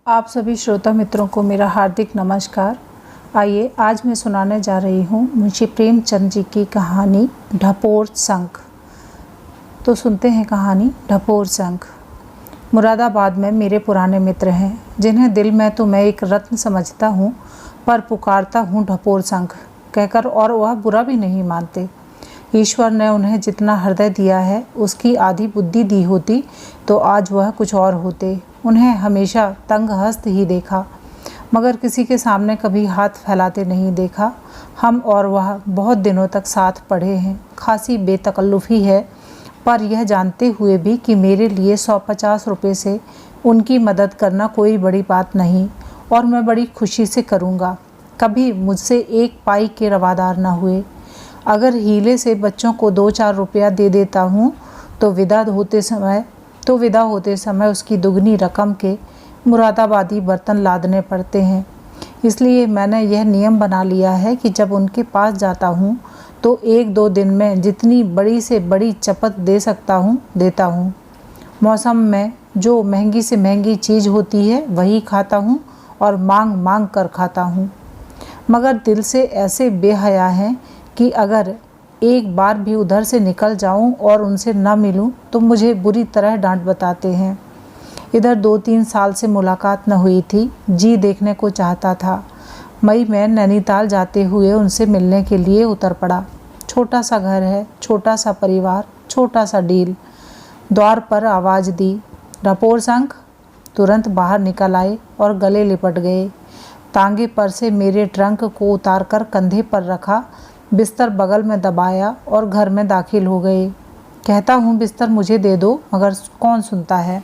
आप सभी श्रोता मित्रों को मेरा हार्दिक नमस्कार। आइए आज मैं सुनाने जा रही हूँ मुंशी प्रेमचंद जी की कहानी ढपोर शंख। तो सुनते हैं कहानी ढपोर शंख। मुरादाबाद में मेरे पुराने मित्र हैं जिन्हें दिल में तो मैं एक रत्न समझता हूँ, पर पुकारता हूँ ढपोर शंख कहकर, और वह बुरा भी नहीं मानते। ईश्वर ने उन्हें जितना हृदय दिया है उसकी आधी बुद्धि दी होती तो आज वह कुछ और होते। उन्हें हमेशा तंग हस्त ही देखा, मगर किसी के सामने कभी हाथ फैलाते नहीं देखा। हम और वह बहुत दिनों तक साथ पढ़े हैं। खासी बेतकल्लुफ़ी है, पर यह जानते हुए भी कि मेरे लिए 150 रुपये से उनकी मदद करना कोई बड़ी बात नहीं, और मैं बड़ी खुशी से करूँगा। कभी मुझसे एक पाई के रवादार न हुए। अगर हीले से बच्चों को 2-4 रुपया दे देता हूँ तो विदा होते समय उसकी दुगनी रकम के मुरादाबादी बर्तन लादने पड़ते हैं। इसलिए मैंने यह नियम बना लिया है कि जब उनके पास जाता हूँ तो 1-2 दिन में जितनी बड़ी से बड़ी चपत दे सकता हूँ देता हूँ। मौसम में जो महंगी से महंगी चीज़ होती है वही खाता हूँ और मांग मांग कर खाता हूँ। मगर दिल से ऐसे बेहया हैं कि अगर एक बार भी उधर से निकल जाऊं और उनसे न मिलूं तो मुझे बुरी तरह डांट बताते हैं। इधर 2-3 साल से मुलाकात न हुई थी। जी देखने को चाहता था। मई में नैनीताल जाते हुए उनसे मिलने के लिए उतर पड़ा। छोटा सा घर है, छोटा सा परिवार, छोटा सा डील। द्वार पर आवाज़ दी, ढपोर शंख। तुरंत बाहर निकल आए और गले लिपट गए। तांगे पर से मेरे ट्रंक को उतारकर कंधे पर रखा, बिस्तर बगल में दबाया और घर में दाखिल हो गए। कहता हूँ बिस्तर मुझे दे दो, मगर कौन सुनता है।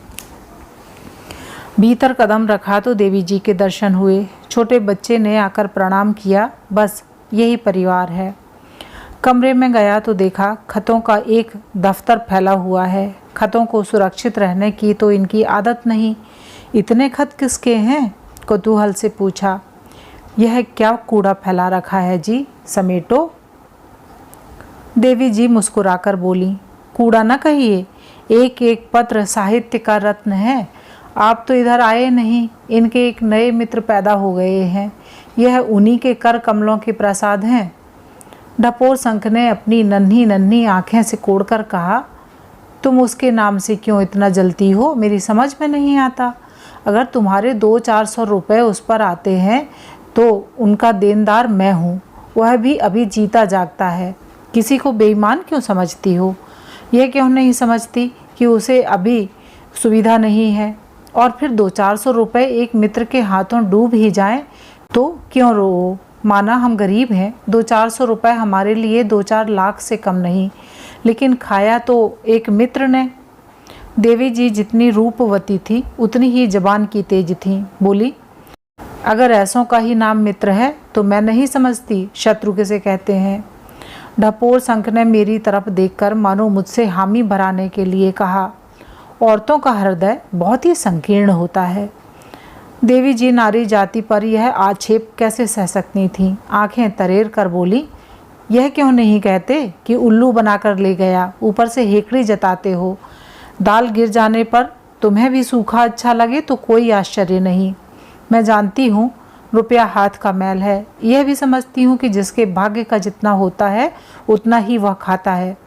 भीतर कदम रखा तो देवी जी के दर्शन हुए। छोटे बच्चे ने आकर प्रणाम किया। बस यही परिवार है। कमरे में गया तो देखा खतों का एक दफ्तर फैला हुआ है। खतों को सुरक्षित रहने की तो इनकी आदत नहीं। इतने खत किसके हैं? कौतूहल से पूछा। यह क्या कूड़ा फैला रखा है जी, समेटो। देवी जी मुस्कुराकर बोली, कूड़ा न कहिए, एक एक पत्र साहित्य का रत्न है। आप तो इधर आए नहीं, इनके एक नए मित्र पैदा हो गए हैं। यह उन्हीं के कर कमलों के प्रसाद हैं। ढपोर शंख ने अपनी नन्ही नन्ही आँखें सिकोड़कर कहा, तुम उसके नाम से क्यों इतना जलती हो? मेरी समझ में नहीं आता। अगर तुम्हारे 200-400 रुपये उस पर आते हैं तो उनका देनदार मैं हूँ। वह भी अभी जीता जागता है। किसी को बेईमान क्यों समझती हो? यह क्यों नहीं समझती कि उसे अभी सुविधा नहीं है? और फिर 200-400 रुपये एक मित्र के हाथों डूब ही जाएं तो क्यों रो? माना हम गरीब हैं, 200-400 रुपये हमारे लिए 2-4 लाख से कम नहीं, लेकिन खाया तो एक मित्र ने। देवी जी जितनी रूपवती थी उतनी ही जबान की तेज थी। बोली, अगर ऐसों का ही नाम मित्र है तो मैं नहीं समझती शत्रु किसे कहते हैं। ढपोर शंख ने मेरी तरफ देखकर मानो मुझसे हामी भराने के लिए कहा, औरतों का हृदय बहुत ही संकीर्ण होता है। देवी जी नारी जाति पर यह आक्षेप कैसे सह सकती थीं? आंखें तरेर कर बोली, यह क्यों नहीं कहते कि उल्लू बनाकर ले गया, ऊपर से हेकड़ी जताते हो। दाल गिर जाने पर तुम्हें भी सूखा अच्छा लगे तो कोई आश्चर्य नहीं। मैं जानती हूँ रुपया हाथ का मैल है। यह भी समझती हूँ कि जिसके भाग्य का जितना होता है उतना ही वह खाता है।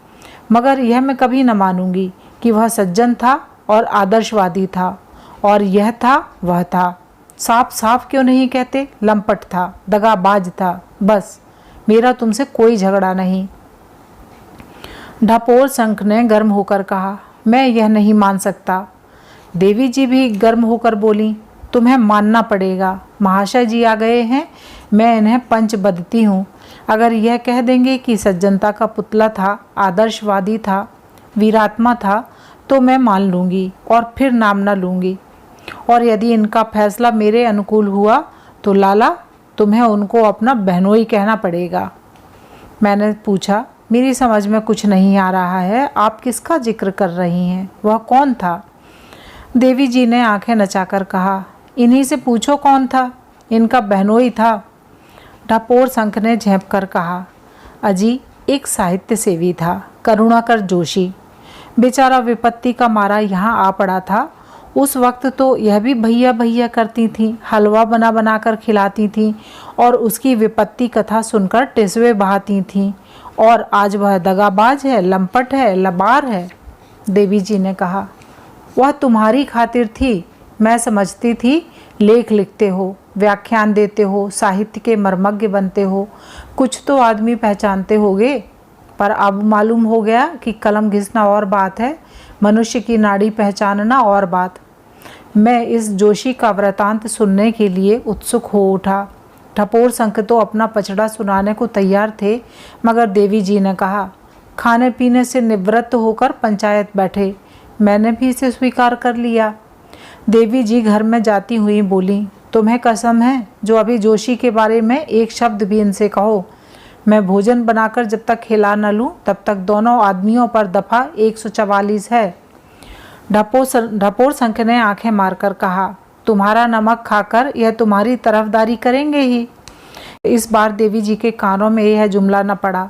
मगर यह मैं कभी न मानूंगी कि वह सज्जन था और आदर्शवादी था, और यह था वह था। साफ साफ क्यों नहीं कहते? लंपट था, दगाबाज था। बस, मेरा तुमसे कोई झगड़ा नहीं। ढपोर शंख ने गर्म होकर कहा, मैं यह नहीं मान सकता। देवी जी भी गर्म होकर बोली, तुम्हें मानना पड़ेगा। महाशय जी आ गए हैं, मैं इन्हें पंच बदती हूँ। अगर यह कह देंगे कि सज्जनता का पुतला था, आदर्शवादी था, वीरात्मा था, तो मैं मान लूँगी और फिर नाम न लूँगी। और यदि इनका फैसला मेरे अनुकूल हुआ तो लाला, तुम्हें उनको अपना बहनोई कहना पड़ेगा। मैंने पूछा, मेरी समझ में कुछ नहीं आ रहा है, आप किसका जिक्र कर रही हैं? वह कौन था? देवी जी ने आंखें नचाकर कहा, इन्हीं से पूछो कौन था। इनका बहनोई था। ढपोर शंख ने झेंप कर कहा, अजी एक साहित्य सेवी था, करुणाकर जोशी। बेचारा विपत्ति का मारा यहाँ आ पड़ा था उस वक्त तो यह भी भैया भैया करती थीं, हलवा बना बना कर खिलाती थीं और उसकी विपत्ति कथा सुनकर टिसवे बहाती थीं। और आज वह दगाबाज है, लंपट है, लबार है। देवी जी ने कहा, वह तुम्हारी खातिर थी। मैं समझती थी लेख लिखते हो, व्याख्यान देते हो, साहित्य के मर्मज्ञ बनते हो, कुछ तो आदमी पहचानते होगे। पर अब मालूम हो गया कि कलम घिसना और बात है, मनुष्य की नाड़ी पहचानना और बात। मैं इस जोशी का वृतांत सुनने के लिए उत्सुक हो उठा। ठपोर संख तो अपना पचड़ा सुनाने को तैयार थे, मगर देवी जी ने कहा, खाने पीने से निवृत्त होकर पंचायत बैठे। मैंने भी इसे स्वीकार कर लिया। देवी जी घर में जाती हुई बोली, तुम्हें कसम है जो अभी जोशी के बारे में एक शब्द भी इनसे कहो, मैं भोजन बनाकर जब तक खिला न लूँ तब तक दोनों आदमियों पर दफ़ा 144 है। ढपोर संख ने आंखें मारकर कहा, तुम्हारा नमक खाकर यह तुम्हारी तरफदारी करेंगे ही। इस बार देवी जी के कानों में यह जुमला न पड़ा।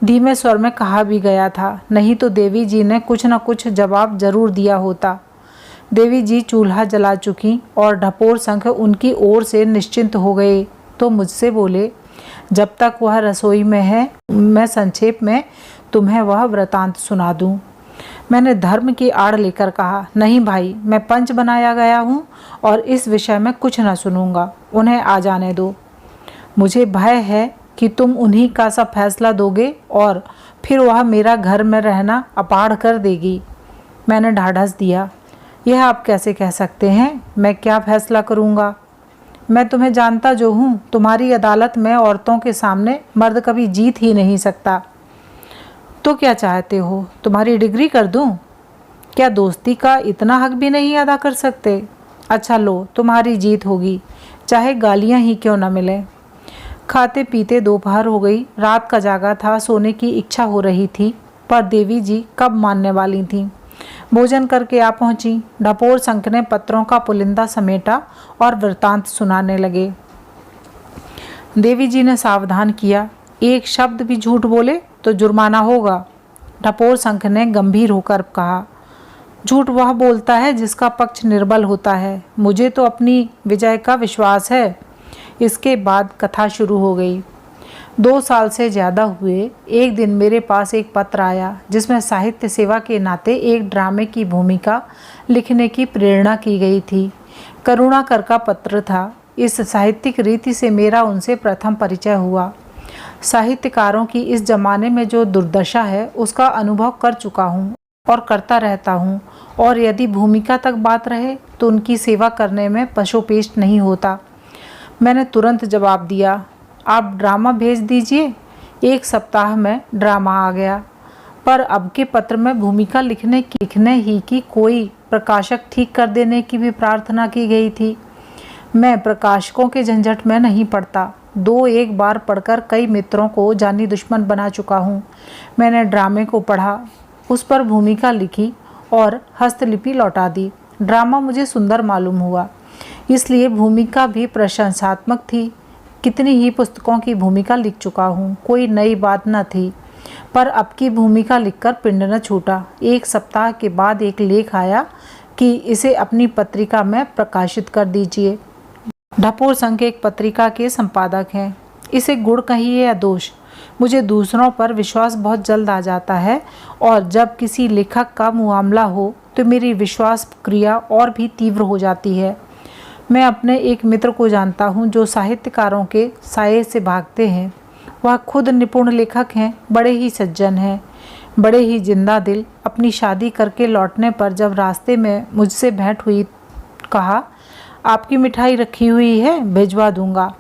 धीमे स्वर में कहा भी गया था, नहीं तो देवी जी ने कुछ न कुछ जवाब जरूर दिया होता। देवी जी चूल्हा जला चुकी और ढपोर संख उनकी ओर से निश्चिंत हो गए तो मुझसे बोले, जब तक वह रसोई में है मैं संक्षेप में तुम्हें वह वृतांत सुना दूं। मैंने धर्म की आड़ लेकर कहा, नहीं भाई, मैं पंच बनाया गया हूँ और इस विषय में कुछ न सुनूंगा, उन्हें आ जाने दो। मुझे भय है कि तुम उन्हीं का सब फैसला दोगे और फिर वह मेरा घर में रहना अपाढ़ कर देगी। मैंने ढाढ़स दिया, यह आप कैसे कह सकते हैं, मैं क्या फैसला करूँगा? मैं तुम्हें जानता जो हूँ, तुम्हारी अदालत में औरतों के सामने मर्द कभी जीत ही नहीं सकता। तो क्या चाहते हो, तुम्हारी डिग्री कर दूँ? क्या दोस्ती का इतना हक भी नहीं अदा कर सकते? अच्छा लो, तुम्हारी जीत होगी, चाहे गालियाँ ही क्यों न मिलें। खाते पीते दोपहर हो गई, रात का जागा था, सोने की इच्छा हो रही थी, पर देवी जी कब मानने वाली थीं। भोजन करके आ पहुंची। ढपोर संख ने पत्रों का पुलिंदा समेटा और वृतांत सुनाने लगे। देवी जी ने सावधान किया, एक शब्द भी झूठ बोले तो जुर्माना होगा। ढपोर संख ने गंभीर होकर कहा, झूठ वह बोलता है जिसका पक्ष निर्बल होता है, मुझे तो अपनी विजय का विश्वास है। इसके बाद कथा शुरू हो गई। 2 साल से ज़्यादा हुए, एक दिन मेरे पास एक पत्र आया जिसमें साहित्य सेवा के नाते एक ड्रामे की भूमिका लिखने की प्रेरणा की गई थी। करुणाकर का पत्र था। इस साहित्यिक रीति से मेरा उनसे प्रथम परिचय हुआ। साहित्यकारों की इस जमाने में जो दुर्दशा है उसका अनुभव कर चुका हूँ और करता रहता हूँ, और यदि भूमिका तक बात रहे तो उनकी सेवा करने में पशोपेष्ट नहीं होता। मैंने तुरंत जवाब दिया, आप ड्रामा भेज दीजिए। 1 सप्ताह में ड्रामा आ गया, पर अब के पत्र में भूमिका लिखने ही की कोई प्रकाशक ठीक कर देने की भी प्रार्थना की गई थी। मैं प्रकाशकों के झंझट में नहीं पड़ता। 2-1 बार पढ़कर कई मित्रों को जानी दुश्मन बना चुका हूँ। मैंने ड्रामे को पढ़ा, उस पर भूमिका लिखी और हस्तलिपि लौटा दी। ड्रामा मुझे सुंदर मालूम हुआ, इसलिए भूमिका भी प्रशंसात्मक थी। कितनी ही पुस्तकों की भूमिका लिख चुका हूँ, कोई नई बात न थी, पर अब की भूमिका लिखकर पिंड न छूटा। 1 सप्ताह के बाद एक लेख आया कि इसे अपनी पत्रिका में प्रकाशित कर दीजिए। ढपोर संख एक पत्रिका के संपादक हैं। इसे गुण कहिए या दोष, मुझे दूसरों पर विश्वास बहुत जल्द आ जाता है, और जब किसी लेखक का मामला हो तो मेरी विश्वास क्रिया और भी तीव्र हो जाती है। मैं अपने एक मित्र को जानता हूँ जो साहित्यकारों के साये से भागते हैं। वह खुद निपुण लेखक हैं, बड़े ही सज्जन हैं, बड़े ही जिंदा दिल। अपनी शादी करके लौटने पर जब रास्ते में मुझसे भेंट हुई, कहा, आपकी मिठाई रखी हुई है, भिजवा दूंगा।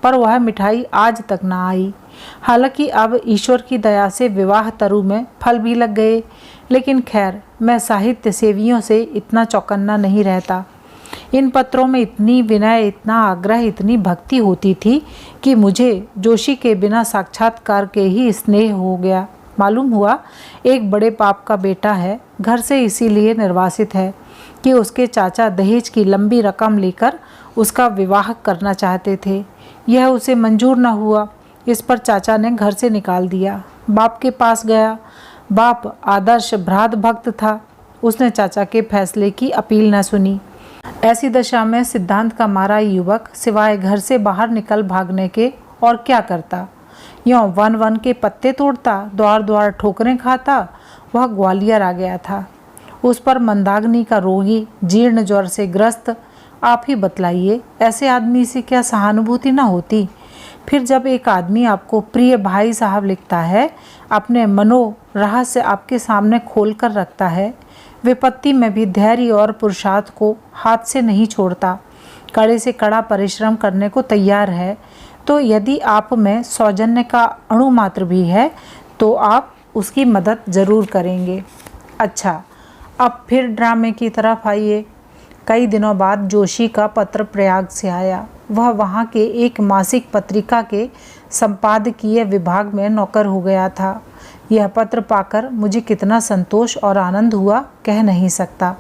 पर वह मिठाई आज तक ना आई। हालांकि अब ईश्वर की दया से विवाह तरु में फल भी लग गए, लेकिन खैर, मैं साहित्य सेवियों से इतना चौकन्ना नहीं रहता। इन पत्रों में इतनी विनय, इतना आग्रह, इतनी भक्ति होती थी कि मुझे जोशी के बिना साक्षात्कार के ही स्नेह हो गया। मालूम हुआ एक बड़े बाप का बेटा है, घर से इसीलिए निर्वासित है कि उसके चाचा दहेज की लंबी रकम लेकर उसका विवाह करना चाहते थे। यह उसे मंजूर न हुआ। इस पर चाचा ने घर से निकाल दिया। बाप के पास गया। बाप आदर्श भ्रात भक्त था। उसने चाचा के फैसले की अपील न सुनी। ऐसी दशा में सिद्धांत का मारा युवक सिवाय घर से बाहर निकल भागने के और क्या करता। यों वन वन के पत्ते तोड़ता, द्वार द्वार ठोकरें खाता। वह ग्वालियर आ गया था। उस पर मंदाग्नि का रोगी, जीर्ण ज्वर से ग्रस्त। आप ही बतलाइए, ऐसे आदमी से क्या सहानुभूति न होती। फिर जब एक आदमी आपको प्रिय भाई साहब लिखता है, अपने मनोरहस्य आपके सामने खोल कर रखता है, विपत्ति में भी धैर्य और पुरुषार्थ को हाथ से नहीं छोड़ता, कड़े से कड़ा परिश्रम करने को तैयार है, तो यदि आप में सौजन्य का अणु मात्र भी है तो आप उसकी मदद ज़रूर करेंगे। अच्छा, अब फिर ड्रामे की तरफ आइए। कई दिनों बाद जोशी का पत्र प्रयाग से आया। वह वहाँ के एक मासिक पत्रिका के संपादकीय विभाग में नौकर हो गया था। यह पत्र पाकर मुझे कितना संतोष और आनंद हुआ कह नहीं सकता।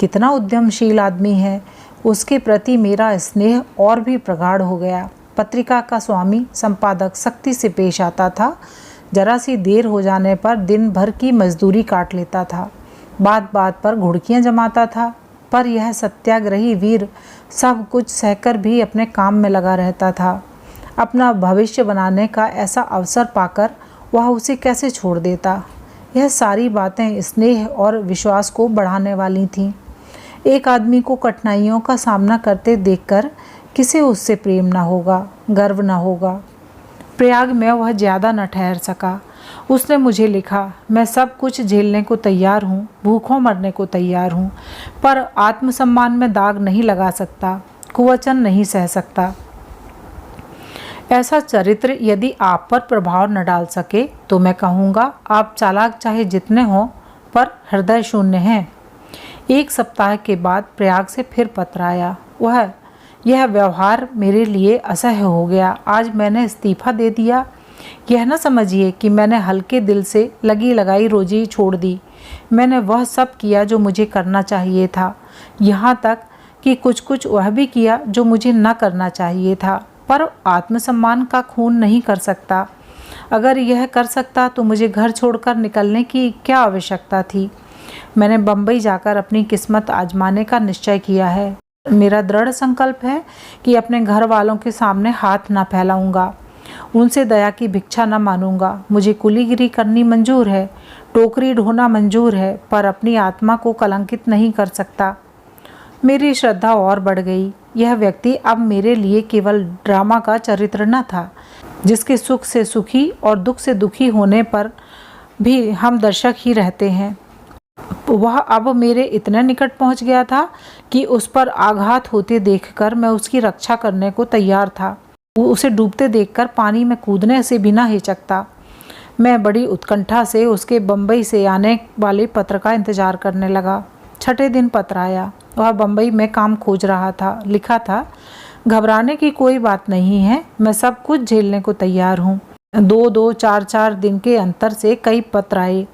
कितना उद्यमशील आदमी है, उसके प्रति मेरा स्नेह और भी प्रगाढ़ हो गया। पत्रिका का स्वामी संपादक सख्ती से पेश आता था। जरा सी देर हो जाने पर दिन भर की मजदूरी काट लेता था। बात बात पर घुड़कियाँ जमाता था, पर यह सत्याग्रही वीर सब कुछ सहकर भी अपने काम में लगा रहता था। अपना भविष्य बनाने का ऐसा अवसर पाकर वह उसे कैसे छोड़ देता। यह सारी बातें स्नेह और विश्वास को बढ़ाने वाली थीं। एक आदमी को कठिनाइयों का सामना करते देखकर किसे उससे प्रेम न होगा, गर्व न होगा। प्रयाग में वह ज़्यादा न ठहर सका। उसने मुझे लिखा, मैं सब कुछ झेलने को तैयार हूँ, भूखों मरने को तैयार हूँ, पर आत्मसम्मान में दाग नहीं लगा सकता, कुवचन नहीं सह सकता। ऐसा चरित्र यदि आप पर प्रभाव न डाल सके तो मैं कहूँगा आप चालाक चाहे जितने हों पर हृदय शून्य हैं। एक सप्ताह के बाद प्रयाग से फिर पत्र आया। यह व्यवहार मेरे लिए असह्य हो गया। आज मैंने इस्तीफा दे दिया। यह न समझिए कि मैंने हल्के दिल से लगी लगाई रोजी छोड़ दी। मैंने वह सब किया जो मुझे करना चाहिए था, यहाँ तक कि कुछ कुछ वह भी किया जो मुझे न करना चाहिए था, पर आत्मसम्मान का खून नहीं कर सकता। अगर यह कर सकता तो मुझे घर छोड़कर निकलने की क्या आवश्यकता थी। मैंने बम्बई जाकर अपनी किस्मत आजमाने का निश्चय किया है। मेरा दृढ़ संकल्प है कि अपने घर वालों के सामने हाथ न फैलाऊंगा, उनसे दया की भिक्षा न मानूंगा। मुझे कुलीगिरी करनी मंजूर है, टोकरी ढोना मंजूर है, पर अपनी आत्मा को कलंकित नहीं कर सकता। मेरी श्रद्धा और बढ़ गई। यह व्यक्ति अब मेरे लिए केवल ड्रामा का चरित्र न था, जिसके सुख से सुखी और दुख से दुखी होने पर भी हम दर्शक ही रहते हैं। वह अब मेरे इतने निकट पहुंच गया था कि उस पर आघात होते देखकर मैं उसकी रक्षा करने को तैयार था। उसे डूबते देखकर पानी में कूदने से भी न हिचकता। मैं बड़ी उत्कंठा से उसके बम्बई से आने वाले पत्र का इंतजार करने लगा। छठे दिन पत्र आया। वह बम्बई में काम खोज रहा था। लिखा था, घबराने की कोई बात नहीं है, मैं सब कुछ झेलने को तैयार हूँ। 2-2, 4-4 दिन के अंतर से कई पत्र आए।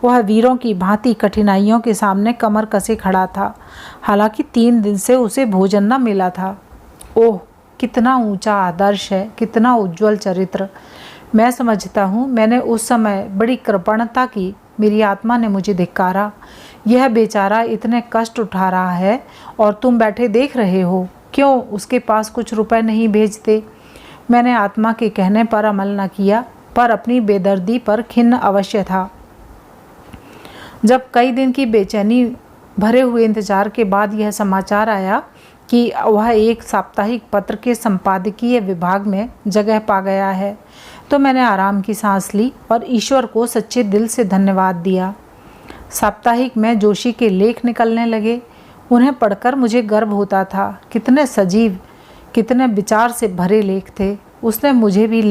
वह वीरों की भांति कठिनाइयों के सामने कमर कसे खड़ा था। हालांकि 3 दिन से उसे भोजन न मिला था। ओह, कितना ऊंचा आदर्श है, कितना उज्जवल चरित्र। मैं समझता हूँ मैंने उस समय बड़ी कृपणता की। मेरी आत्मा ने मुझे धिक्कारा। यह बेचारा इतने कष्ट उठा रहा है और तुम बैठे देख रहे हो। क्यों उसके पास कुछ रुपए नहीं भेजते? मैंने आत्मा के कहने पर अमल न किया, पर अपनी बेदर्दी पर खिन्न अवश्य था। जब कई दिन की बेचैनी भरे हुए इंतजार के बाद यह समाचार आया कि वह एक साप्ताहिक पत्र के संपादकीय विभाग में जगह पा गया है, तो मैंने आराम की सांस ली और ईश्वर को सच्चे दिल से धन्यवाद दिया। साप्ताहिक में जोशी के लेख निकलने लगे। उन्हें पढ़कर मुझे गर्व होता था। कितने सजीव, कितने विचार से भरे लेख थे। उसने मुझसे भी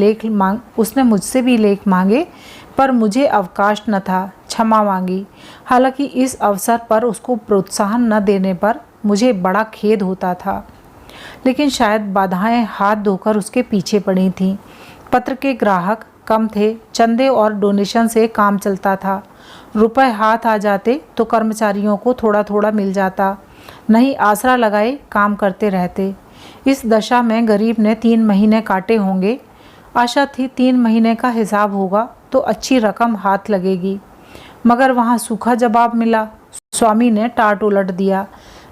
लेख मांगे, पर मुझे अवकाश न था। क्षमा मांगी। हालांकि इस अवसर पर उसको प्रोत्साहन न देने पर मुझे बड़ा खेद होता था, लेकिन शायद बाधाएं हाथ धोकर उसके पीछे पड़ी थीं। पत्र के ग्राहक कम थे। चंदे और डोनेशन से काम चलता था। रुपए हाथ आ जाते तो कर्मचारियों को थोड़ा थोड़ा मिल जाता, नहीं आसरा लगाए काम करते रहते। इस दशा में गरीब ने 3 महीने काटे होंगे। आशा थी 3 महीने का हिसाब होगा तो अच्छी रकम हाथ लगेगी, मगर वहाँ सूखा जवाब मिला। स्वामी ने टाट उलट दिया।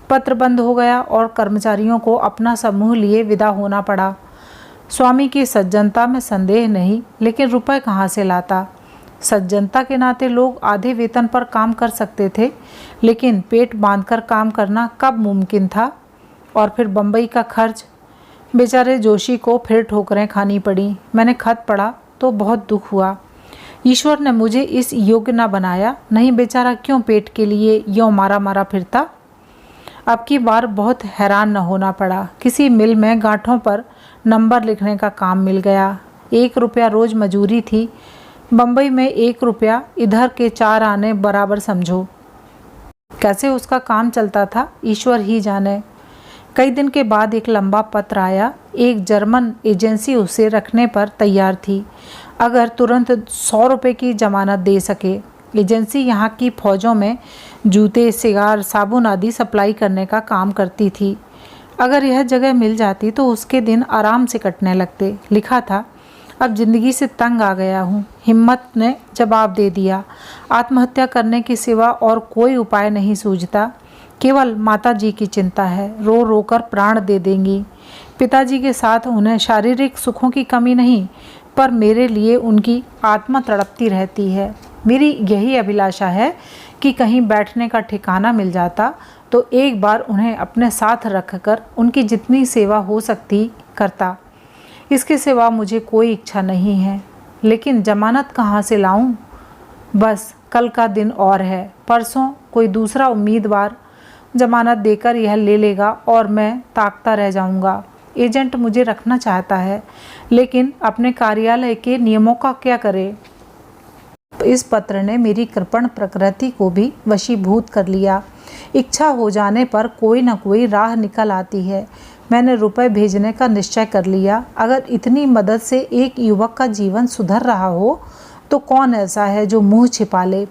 पत्र बंद हो गया और कर्मचारियों को अपना समूह लिए विदा होना पड़ा। स्वामी की सज्जनता में संदेह नहीं, लेकिन रुपए कहाँ से लाता? सज्जनता के नाते लोग आधे वेतन पर काम कर सकते थे, लेकिन पेट बांधकर काम करना कब मुमकिन था? और फिर बम्बई का खर्च। बेचारे जोशी को फिर ठोकरें खानी पड़ी। मैंने खत पढ़ा तो बहुत दुख हुआ। ईश्वर ने मुझे इस योग्य न बनाया, नहीं बेचारा क्यों पेट के लिए यों मारा मारा फिरता। अब की बार बहुत हैरान न होना पड़ा। किसी मिल में गांठों पर नंबर लिखने का काम मिल गया। 1 रुपया रोज मजूरी थी। बम्बई में 1 रुपया इधर के 4 आने बराबर समझो। कैसे उसका काम चलता था ईश्वर ही जाने। कई दिन के बाद एक लंबा पत्र आया। एक जर्मन एजेंसी उसे रखने पर तैयार थी, अगर तुरंत 100 रुपये की जमानत दे सके। एजेंसी यहाँ की फौजों में जूते, सिगार, साबुन आदि सप्लाई करने का काम करती थी। अगर यह जगह मिल जाती तो उसके दिन आराम से कटने लगते। लिखा था, अब जिंदगी से तंग आ गया हूँ। हिम्मत ने जवाब दे दिया, आत्महत्या करने के सिवा और कोई उपाय नहीं सूझता। केवल माता जी की चिंता है, रो रो कर प्राण दे देंगी। पिताजी के साथ उन्हें शारीरिक सुखों की कमी नहीं, पर मेरे लिए उनकी आत्मा तड़पती रहती है। मेरी यही अभिलाषा है कि कहीं बैठने का ठिकाना मिल जाता तो एक बार उन्हें अपने साथ रखकर उनकी जितनी सेवा हो सकती करता। इसके सिवा मुझे कोई इच्छा नहीं है। लेकिन जमानत कहाँ से लाऊं? बस कल का दिन और है। परसों कोई दूसरा उम्मीदवार जमानत देकर यह ले लेगा और मैं ताकता रह जाऊंगा। एजेंट मुझे रखना चाहता है, लेकिन अपने कार्यालय के नियमों का क्या करे? इस पत्र ने मेरी कृपण प्रकृति को भी वशीभूत कर लिया। इच्छा हो जाने पर कोई न कोई राह निकल आती है। मैंने रुपए भेजने का निश्चय कर लिया। अगर इतनी मदद से एक युवक का जीवन सुधर रहा हो तो कौन ऐसा है जो मुंह छिपा ले?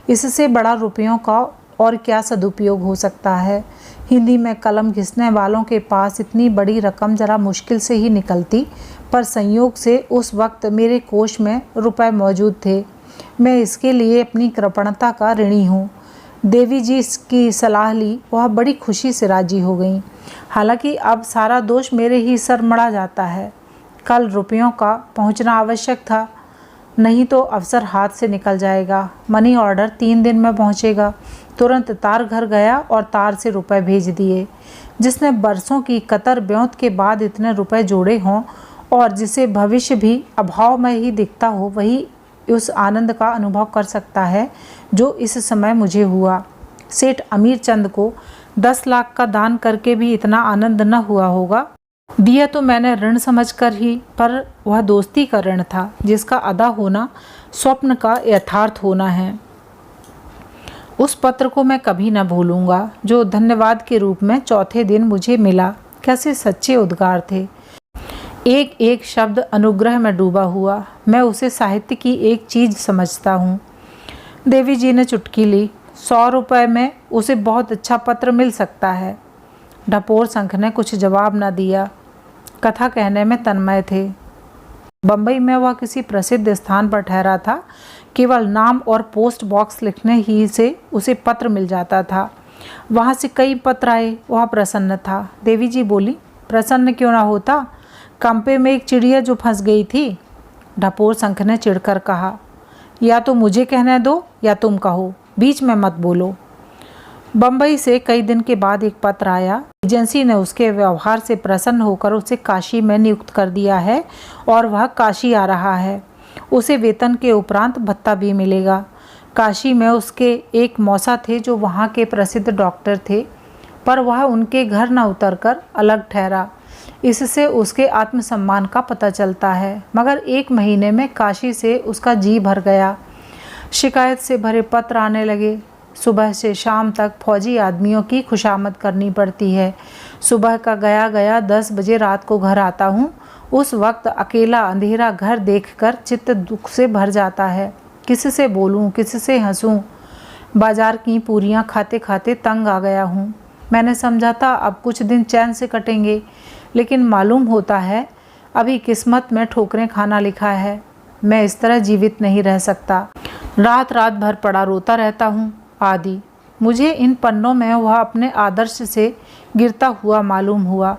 इससे बड़ा रुपयों का और क्या सदुपयोग हो सकता है? हिंदी में कलम घिसने वालों के पास इतनी बड़ी रकम जरा मुश्किल से ही निकलती, पर संयोग से उस वक्त मेरे कोष में रुपए मौजूद थे। मैं इसके लिए अपनी कृपणता का ऋणी हूँ। देवी जी की सलाह ली, वह बड़ी खुशी से राजी हो गईं। हालांकि अब सारा दोष मेरे ही सर मढ़ा जाता है। कल रुपयों का पहुँचना आवश्यक था, नहीं तो अवसर हाथ से निकल जाएगा। मनी ऑर्डर 3 दिन में पहुँचेगा। तुरंत तार घर गया और तार से रुपए भेज दिए। जिसने बरसों की कतर ब्योंत के बाद इतने रुपए जोड़े हों और जिसे भविष्य भी अभाव में ही दिखता हो, वही उस आनंद का अनुभव कर सकता है जो इस समय मुझे हुआ। सेठ अमीर चंद को 10 लाख का दान करके भी इतना आनंद न हुआ होगा। दिया तो मैंने ऋण समझकर ही, पर वह दोस्ती का ऋण था जिसका अदा होना स्वप्न का यथार्थ होना है। उस पत्र को मैं कभी न भूलूंगा, जो धन्यवाद के रूप में चौथे दिन मुझे मिला। कैसे सच्चे उद्गार थे। एक एक शब्द अनुग्रह में डूबा हुआ। मैं उसे साहित्य की एक चीज़ समझता हूँ। देवी जी ने चुटकी ली। 100 रुपये में उसे बहुत अच्छा पत्र मिल सकता है। ढपोर संख ने कुछ जवाब न दिया। कथा कहने में तन्मय थे। बम्बई में वह किसी प्रसिद्ध स्थान पर ठहरा था। केवल नाम और पोस्ट बॉक्स लिखने ही से उसे पत्र मिल जाता था। वहाँ से कई पत्र आए। वह प्रसन्न था। देवी जी बोली, प्रसन्न क्यों ना होता? कंपे में एक चिड़िया जो फंस गई थी। ढपोर संख ने चिढ़कर कहा, या तो मुझे कहने दो या तुम कहो, बीच में मत बोलो। बम्बई से कई दिन के बाद एक पत्र आया। एजेंसी ने उसके व्यवहार से प्रसन्न होकर उसे काशी में नियुक्त कर दिया है और वह काशी आ रहा है। उसे वेतन के उपरांत भत्ता भी मिलेगा। काशी में उसके एक मौसा थे जो वहाँ के प्रसिद्ध डॉक्टर थे, पर वह उनके घर न उतरकर अलग ठहरा। इससे उसके आत्मसम्मान का पता चलता है। मगर 1 महीने में काशी से उसका जी भर गया। शिकायत से भरे पत्र आने लगे। सुबह से शाम तक फौजी आदमियों की खुशामद करनी पड़ती है। सुबह का गया गया 10 बजे रात को घर आता हूँ। उस वक्त अकेला अंधेरा घर देखकर चित्त दुख से भर जाता है। किससे बोलूँ, किससे हंसूँ? बाजार की पूरियाँ खाते खाते तंग आ गया हूँ। मैंने समझा था अब कुछ दिन चैन से कटेंगे, लेकिन मालूम होता है अभी किस्मत में ठोकरें खाना लिखा है। मैं इस तरह जीवित नहीं रह सकता। रात रात भर पड़ा रोता रहता हूँ। आदि मुझे इन पन्नों में वह अपने आदर्श से गिरता हुआ मालूम हुआ।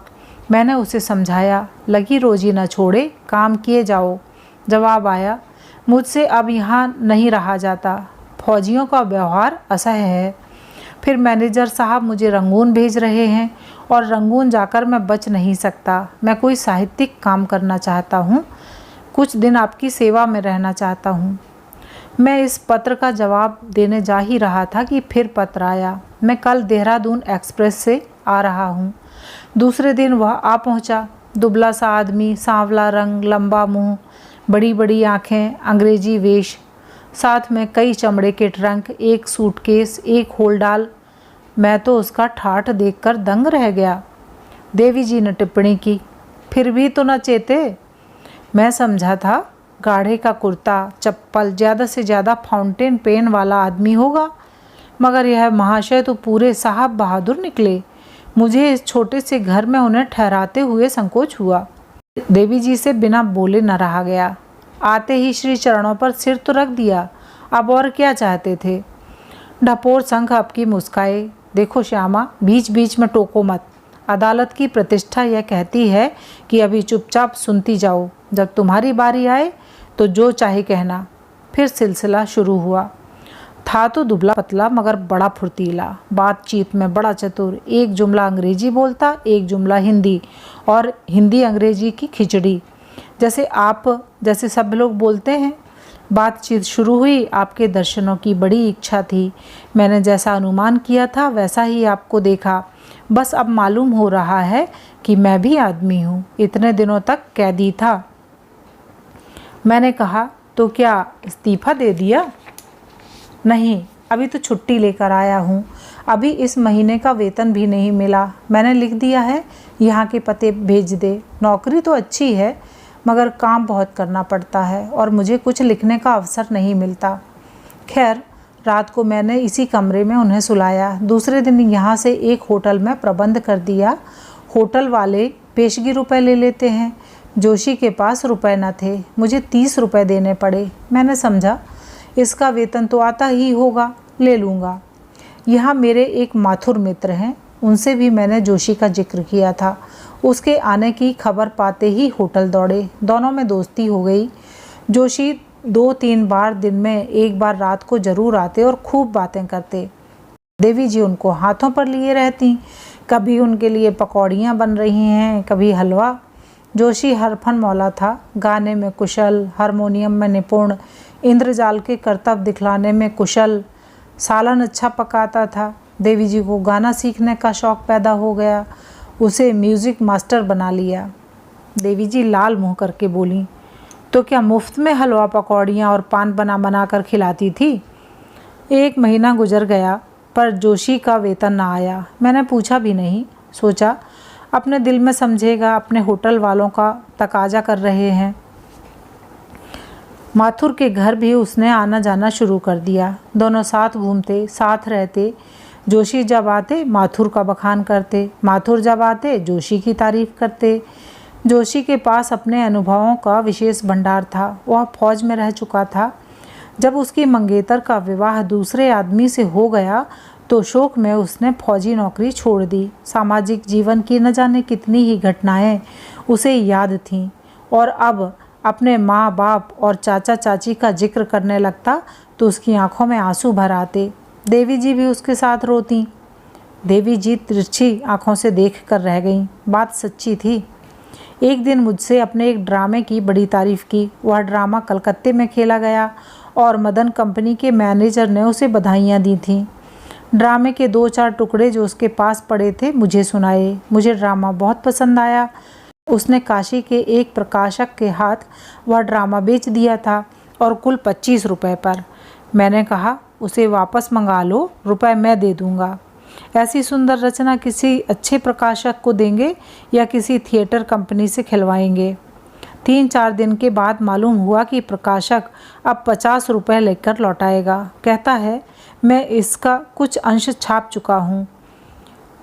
मैंने उसे समझाया, लगी रोजी न छोड़े, काम किए जाओ। जवाब आया, मुझसे अब यहाँ नहीं रहा जाता, फौजियों का व्यवहार असह्य है। फिर मैनेजर साहब मुझे रंगून भेज रहे हैं और रंगून जाकर मैं बच नहीं सकता। मैं कोई साहित्यिक काम करना चाहता हूँ, कुछ दिन आपकी सेवा में रहना चाहता हूँ। मैं इस पत्र का जवाब देने जा ही रहा था कि फिर पत्र आया, मैं कल देहरादून एक्सप्रेस से आ रहा हूँ। दूसरे दिन वह आ पहुँचा। दुबला सा आदमी, सांवला रंग, लंबा मुँह, बड़ी बड़ी आँखें, अंग्रेजी वेश, साथ में कई चमड़े के ट्रंक, एक सूटकेस, एक होलडाल। मैं तो उसका ठाठ देखकर दंग रह गया। देवी जी ने टिप्पणी की, फिर भी तो न चेते। मैं समझा था गाढ़े का कुर्ता, चप्पल, ज़्यादा से ज़्यादा फाउंटेन पेन वाला आदमी होगा, मगर यह महाशय तो पूरे साहब बहादुर निकले। मुझे इस छोटे से घर में उन्हें ठहराते हुए संकोच हुआ। देवी जी से बिना बोले न रहा गया। आते ही श्री चरणों पर सिर तो रख दिया, अब और क्या चाहते थे। ढपोर संख आपकी मुस्काए, देखो श्यामा, बीच बीच में टोको मत। अदालत की प्रतिष्ठा यह कहती है कि अभी चुपचाप सुनती जाओ, जब तुम्हारी बारी आए तो जो चाहे कहना। फिर सिलसिला शुरू हुआ। था तो दुबला पतला मगर बड़ा फुर्तीला, बातचीत में बड़ा चतुर। एक जुमला अंग्रेजी बोलता, एक जुमला हिंदी, और हिंदी अंग्रेजी की खिचड़ी, जैसे सब लोग बोलते हैं। बातचीत शुरू हुई। आपके दर्शनों की बड़ी इच्छा थी। मैंने जैसा अनुमान किया था वैसा ही आपको देखा। बस अब मालूम हो रहा है कि मैं भी आदमी हूँ। इतने दिनों तक कैदी था। मैंने कहा, तो क्या इस्तीफा दे दिया? नहीं, अभी तो छुट्टी लेकर आया हूँ। अभी इस महीने का वेतन भी नहीं मिला। मैंने लिख दिया है यहाँ के पते भेज दे। नौकरी तो अच्छी है मगर काम बहुत करना पड़ता है और मुझे कुछ लिखने का अवसर नहीं मिलता। खैर, रात को मैंने इसी कमरे में उन्हें सुलाया। दूसरे दिन यहाँ से एक होटल में प्रबंध कर दिया। होटल वाले पेशगी रुपए ले लेते हैं। जोशी के पास रुपए न थे, मुझे 30 रुपए देने पड़े। मैंने समझा इसका वेतन तो आता ही होगा, ले लूँगा। यहाँ मेरे एक माथुर मित्र हैं, उनसे भी मैंने जोशी का जिक्र किया था। उसके आने की खबर पाते ही होटल दौड़े। दोनों में दोस्ती हो गई। जोशी 2-3 बार दिन में एक बार रात को जरूर आते और खूब बातें करते। देवी जी उनको हाथों पर लिए रहती। कभी उनके लिए पकौड़ियाँ बन रही हैं, कभी हलवा। जोशी हरफन मौला था। गाने में कुशल, हारमोनियम में निपुण, इंद्रजाल के करतब दिखलाने में कुशल, सालन अच्छा पकाता था। देवी जी को गाना सीखने का शौक़ पैदा हो गया। उसे म्यूज़िक मास्टर बना लिया। देवी जी लाल मुँह करके बोली, तो क्या मुफ्त में हलवा, पकौड़ियाँ और पान बना कर खिलाती थी? 1 महीना गुजर गया पर जोशी का वेतन ना आया। मैंने पूछा भी नहीं। सोचा अपने दिल में समझेगा, अपने होटल वालों का तकाजा कर रहे हैं। माथुर के घर भी उसने आना जाना शुरू कर दिया। दोनों साथ घूमते, साथ रहते। जोशी जब आते माथुर का बखान करते, माथुर जब आते जोशी की तारीफ़ करते। जोशी के पास अपने अनुभवों का विशेष भंडार था। वह फौज में रह चुका था। जब उसकी मंगेतर का विवाह दूसरे आदमी से हो गया तो शोक में उसने फौजी नौकरी छोड़ दी। सामाजिक जीवन की न जाने कितनी ही घटनाएं उसे याद थीं और अब अपने माँ बाप और चाचा चाची का जिक्र करने लगता तो उसकी आंखों में आंसू भर आते। देवी जी भी उसके साथ रोती। देवी जी तिरछी आंखों से देख कर रह गईं। बात सच्ची थी। एक दिन मुझसे अपने एक ड्रामे की बड़ी तारीफ़ की। वह ड्रामा कलकत्ते में खेला गया और मदन कंपनी के मैनेजर ने उसे बधाइयाँ दी थीं। ड्रामे के 2-4 टुकड़े जो उसके पास पड़े थे मुझे सुनाए। मुझे ड्रामा बहुत पसंद आया। उसने काशी के एक प्रकाशक के हाथ वह ड्रामा बेच दिया था और कुल 25 रुपए पर। मैंने कहा, उसे वापस मंगा लो, रुपए मैं दे दूँगा। ऐसी सुंदर रचना किसी अच्छे प्रकाशक को देंगे या किसी थिएटर कंपनी से खिलवाएंगे। 3-4 दिन के बाद मालूम हुआ कि प्रकाशक अब 50 रुपये लेकर लौटाएगा। कहता है, मैं इसका कुछ अंश छाप चुका हूँ।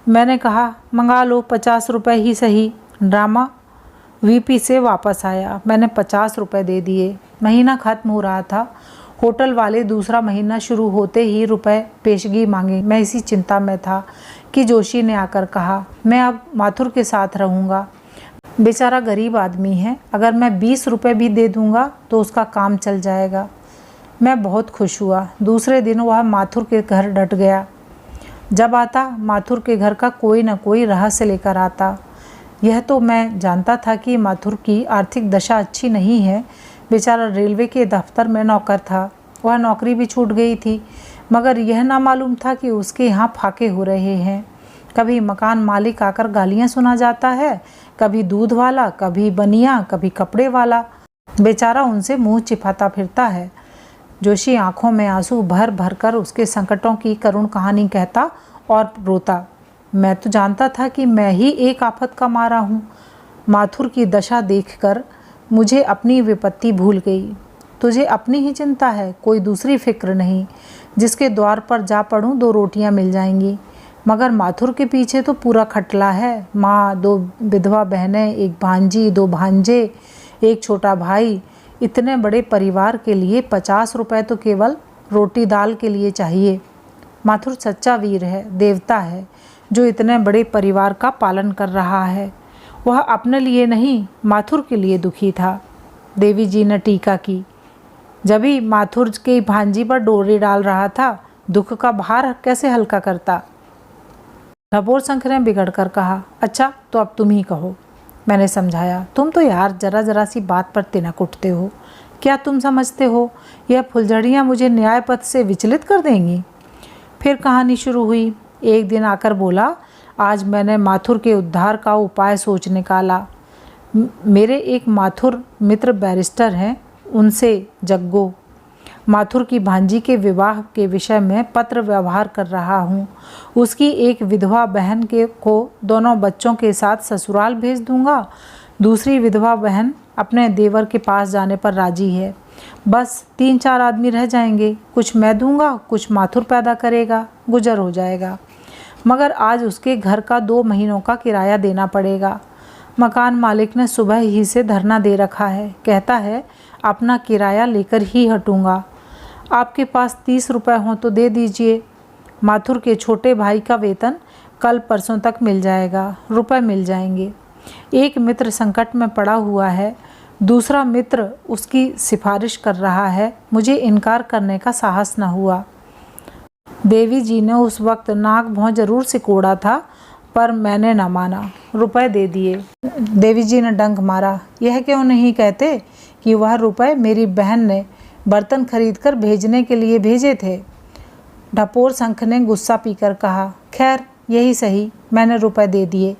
मैंने कहा, मंगा लो, 50 रुपये ही सही। ड्रामा वीपी से वापस आया। मैंने 50 रुपये दे दिए। महीना ख़त्म हो रहा था। होटल वाले दूसरा महीना शुरू होते ही रुपए पेशगी मांगे। मैं इसी चिंता में था कि जोशी ने आकर कहा, मैं अब माथुर के साथ रहूँगा। बेचारा गरीब आदमी है, अगर मैं 20 रुपये भी दे दूँगा तो उसका काम चल जाएगा। मैं बहुत खुश हुआ। दूसरे दिन वह माथुर के घर डट गया। जब आता माथुर के घर का कोई न कोई रहस्य लेकर आता। यह तो मैं जानता था कि माथुर की आर्थिक दशा अच्छी नहीं है। बेचारा रेलवे के दफ्तर में नौकर था, वह नौकरी भी छूट गई थी, मगर यह ना मालूम था कि उसके यहाँ फाके हो रहे हैं। कभी मकान मालिक आकर गालियाँ सुना जाता है, कभी दूध वाला, कभी बनिया, कभी कपड़े वाला। बेचारा उनसे मुंह छिपाता फिरता है। जोशी आंखों में आंसू भर भर कर उसके संकटों की करुण कहानी कहता और रोता। मैं तो जानता था कि मैं ही एक आफत का मारा हूँ। माथुर की दशा देखकर मुझे अपनी विपत्ति भूल गई। तुझे अपनी ही चिंता है, कोई दूसरी फिक्र नहीं। जिसके द्वार पर जा पड़ूँ 2 रोटियां मिल जाएंगी, मगर माथुर के पीछे तो पूरा खटला है। माँ, 2 विधवा बहनें, 1 भांजी, 2 भांजे, 1 छोटा भाई। इतने बड़े परिवार के लिए 50 रुपये तो केवल रोटी दाल के लिए चाहिए। माथुर सच्चा वीर है, देवता है, जो इतने बड़े परिवार का पालन कर रहा है। वह अपने लिए नहीं, माथुर के लिए दुखी था। देवी जी ने टीका की। जब ही माथुर के भांजी पर डोरी डाल रहा था, दुख का भार कैसे हल्का करता। डपोर शंख ने बिगड़ कर कहा, अच्छा तो अब तुम ही कहो। मैंने समझाया, तुम तो यार जरा जरा सी बात पर तिनक उठते हो। क्या तुम समझते हो यह फुलझड़ियाँ मुझे न्याय पथ से विचलित कर देंगी। फिर कहानी शुरू हुई। एक दिन आकर बोला, आज मैंने माथुर के उद्धार का उपाय सोच निकाला। मेरे एक माथुर मित्र बैरिस्टर हैं, उनसे जग्गो माथुर की भांजी के विवाह के विषय में पत्र व्यवहार कर रहा हूँ। उसकी एक विधवा बहन को दोनों बच्चों के साथ ससुराल भेज दूँगा। दूसरी विधवा बहन अपने देवर के पास जाने पर राजी है। बस 3-4 आदमी रह जाएंगे। कुछ मैं दूंगा, कुछ माथुर पैदा करेगा, गुजर हो जाएगा। मगर आज उसके घर का 2 महीनों का किराया देना पड़ेगा। मकान मालिक ने सुबह ही से धरना दे रखा है। कहता है अपना किराया लेकर ही हटूंगा। आपके पास 30 रुपये हों तो दे दीजिए। माथुर के छोटे भाई का वेतन कल परसों तक मिल जाएगा, रुपए मिल जाएंगे। एक मित्र संकट में पड़ा हुआ है, दूसरा मित्र उसकी सिफारिश कर रहा है। मुझे इनकार करने का साहस न हुआ। देवी जी ने उस वक्त नाक भौं जरूर सिकोड़ा था, पर मैंने न माना, रुपए दे दिए। देवी जी ने डंक मारा, यह क्यों नहीं कहते कि वह रुपए मेरी बहन ने बर्तन खरीद कर भेजने के लिए भेजे थे। डपोर शंख ने गुस्सा पीकर कहा, खैर यही सही, मैंने रुपए दे दिए।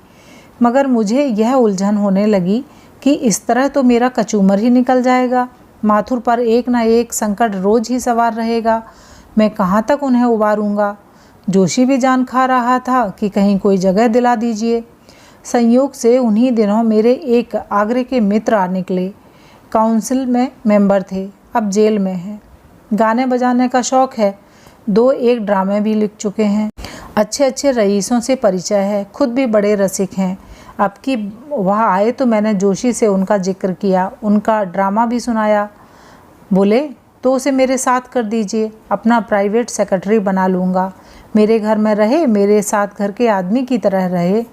मगर मुझे यह उलझन होने लगी कि इस तरह तो मेरा कचूमर ही निकल जाएगा। माथुर पर एक न एक संकट रोज ही सवार रहेगा। मैं कहाँ तक उन्हें उबारूंगा। जोशी भी जान खा रहा था कि कहीं कोई जगह दिला दीजिए। संयोग से उन्हीं दिनों मेरे एक आगरे के मित्र आ निकले। काउंसिल में मेंबर थे, अब जेल में हैं। गाने बजाने का शौक़ है, 2-1 ड्रामे भी लिख चुके हैं। अच्छे अच्छे रईसों से परिचय है, खुद भी बड़े रसिक हैं। अब कि वह आए तो मैंने जोशी से उनका जिक्र किया, उनका ड्रामा भी सुनाया। बोले तो उसे मेरे साथ कर दीजिए, अपना प्राइवेट सेक्रेटरी बना लूँगा। मेरे घर में रहे, मेरे साथ घर के आदमी की तरह रहे।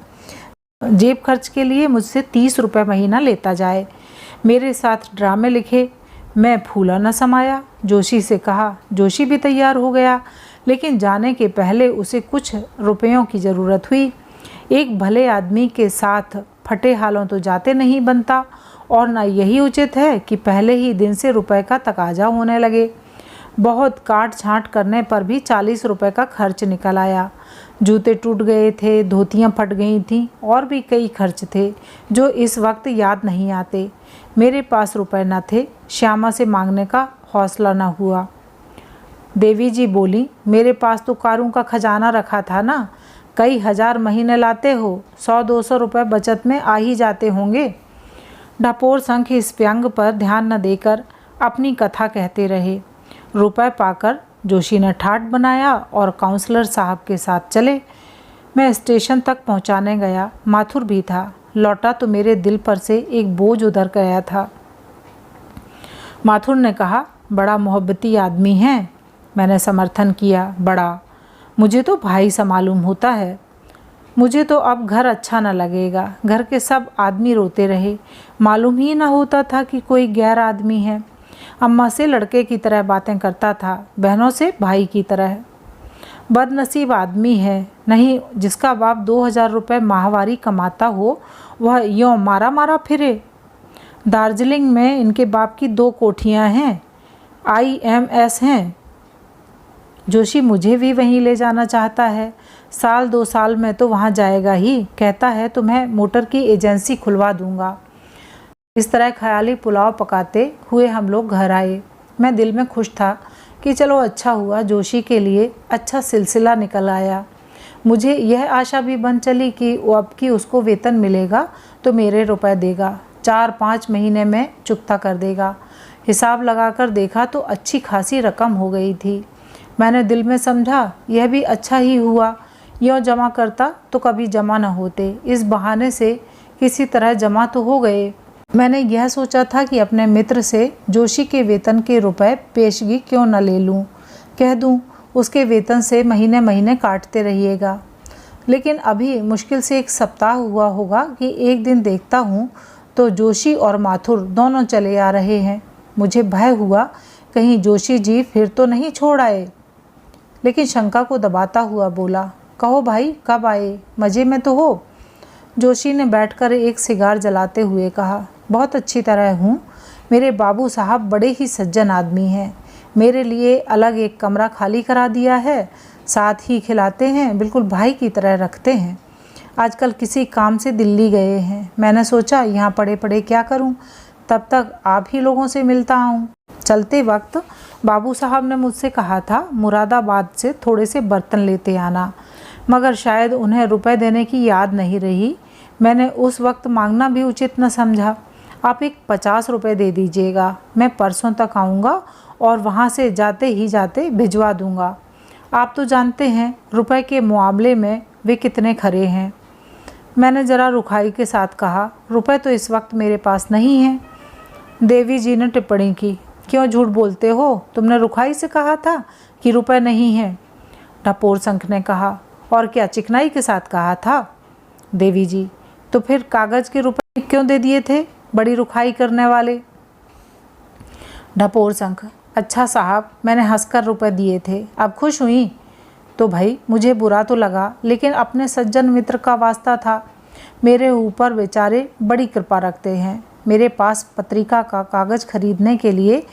जेब खर्च के लिए मुझसे 30 रुपये महीना लेता जाए। मेरे साथ ड्रामे लिखे। मैं फूला न समाया। जोशी से कहा। जोशी भी तैयार हो गया, लेकिन जाने के पहले उसे कुछ रुपयों की ज़रूरत हुई। एक भले आदमी के साथ फटे हालों तो जाते नहीं बनता, और न यही उचित है कि पहले ही दिन से रुपए का तकाजा होने लगे। बहुत काट छाँट करने पर भी 40 रुपये का खर्च निकल आया। जूते टूट गए थे, धोतियाँ फट गई थीं, और भी कई खर्च थे जो इस वक्त याद नहीं आते। मेरे पास रुपए न थे, श्यामा से मांगने का हौसला न हुआ। देवी जी बोली, मेरे पास तो कारों का खजाना रखा था ना, कई हजार महीने लाते हो, 100-200 रुपये बचत में आ ही जाते होंगे। डपोर शंख इस व्यंग पर ध्यान न देकर अपनी कथा कहते रहे। रुपए पाकर जोशी ने ठाट बनाया और काउंसलर साहब के साथ चले। मैं स्टेशन तक पहुंचाने गया, माथुर भी था। लौटा तो मेरे दिल पर से एक बोझ उतर गया था। माथुर ने कहा, बड़ा मोहब्बती आदमी है। मैंने समर्थन किया। बड़ा, मुझे तो भाई सा मालूम होता है। मुझे तो अब घर अच्छा न लगेगा। घर के सब आदमी रोते रहे, मालूम ही न होता था कि कोई गैर आदमी है। अम्मा से लड़के की तरह बातें करता था, बहनों से भाई की तरह। बदनसीब आदमी है, नहीं जिसका बाप 2000 रुपये माहवारी कमाता हो वह यों मारा मारा फिरे। दार्जिलिंग में इनके बाप की 2 कोठियाँ हैं, IMS हैं। जोशी मुझे भी वहीं ले जाना चाहता है। साल 2 साल में तो वहाँ जाएगा ही। कहता है तुम्हें मोटर की एजेंसी खुलवा दूंगा। इस तरह ख्याली पुलाव पकाते हुए हम लोग घर आए। मैं दिल में खुश था कि चलो अच्छा हुआ, जोशी के लिए अच्छा सिलसिला निकल आया। मुझे यह आशा भी बन चली कि अब कि उसको वेतन मिलेगा तो मेरे रुपए देगा, 4-5 महीने में चुकता कर देगा। हिसाब लगाकर देखा तो अच्छी खासी रकम हो गई थी। मैंने दिल में समझा यह भी अच्छा ही हुआ, यूँ जमा करता तो कभी जमा न होते, इस बहाने से किसी तरह जमा तो हो गए। मैंने यह सोचा था कि अपने मित्र से जोशी के वेतन के रुपए पेशगी क्यों न ले लूं, कह दूं उसके वेतन से महीने महीने काटते रहिएगा। लेकिन अभी मुश्किल से 1 सप्ताह हुआ होगा कि एक दिन देखता हूँ तो जोशी और माथुर दोनों चले आ रहे हैं। मुझे भय हुआ कहीं जोशी जी फिर तो नहीं छोड़ आए, लेकिन शंका को दबाता हुआ बोला, कहो भाई कब आए, मज़े में तो हो? जोशी ने बैठकर एक सिगार जलाते हुए कहा, बहुत अच्छी तरह हूँ। मेरे बाबू साहब बड़े ही सज्जन आदमी हैं। मेरे लिए अलग एक कमरा खाली करा दिया है, साथ ही खिलाते हैं, बिल्कुल भाई की तरह रखते हैं। आजकल किसी काम से दिल्ली गए हैं। मैंने सोचा यहाँ पड़े पड़े क्या करूँ, तब तक आप ही लोगों से मिलता आऊँ। चलते वक्त बाबू साहब ने मुझसे कहा था मुरादाबाद से थोड़े से बर्तन लेते आना, मगर शायद उन्हें रुपए देने की याद नहीं रही। मैंने उस वक्त मांगना भी उचित न समझा। आप एक 50 रुपये दे दीजिएगा, मैं परसों तक आऊँगा और वहाँ से जाते ही जाते भिजवा दूँगा। आप तो जानते हैं रुपए के मामले में वे कितने खरे हैं। मैंने ज़रा रुखाई के साथ कहा, रुपए तो इस वक्त मेरे पास नहीं हैं। देवी जी ने टिप्पणी की, क्यों झूठ बोलते हो, तुमने रुखाई से कहा था कि रुपए नहीं हैं। ढपोर संख ने कहा, और क्या चिकनाई के साथ कहा था? देवी जी, तो फिर कागज़ के रुपए क्यों दे दिए थे, बड़ी रुखाई करने वाले? ढपोर संख, अच्छा साहब मैंने हंसकर रुपए दिए थे, अब खुश हुई? तो भाई मुझे बुरा तो लगा, लेकिन अपने सज्जन मित्र का वास्ता था। मेरे ऊपर बेचारे बड़ी कृपा रखते हैं। मेरे पास पत्रिका का कागज़ खरीदने के लिए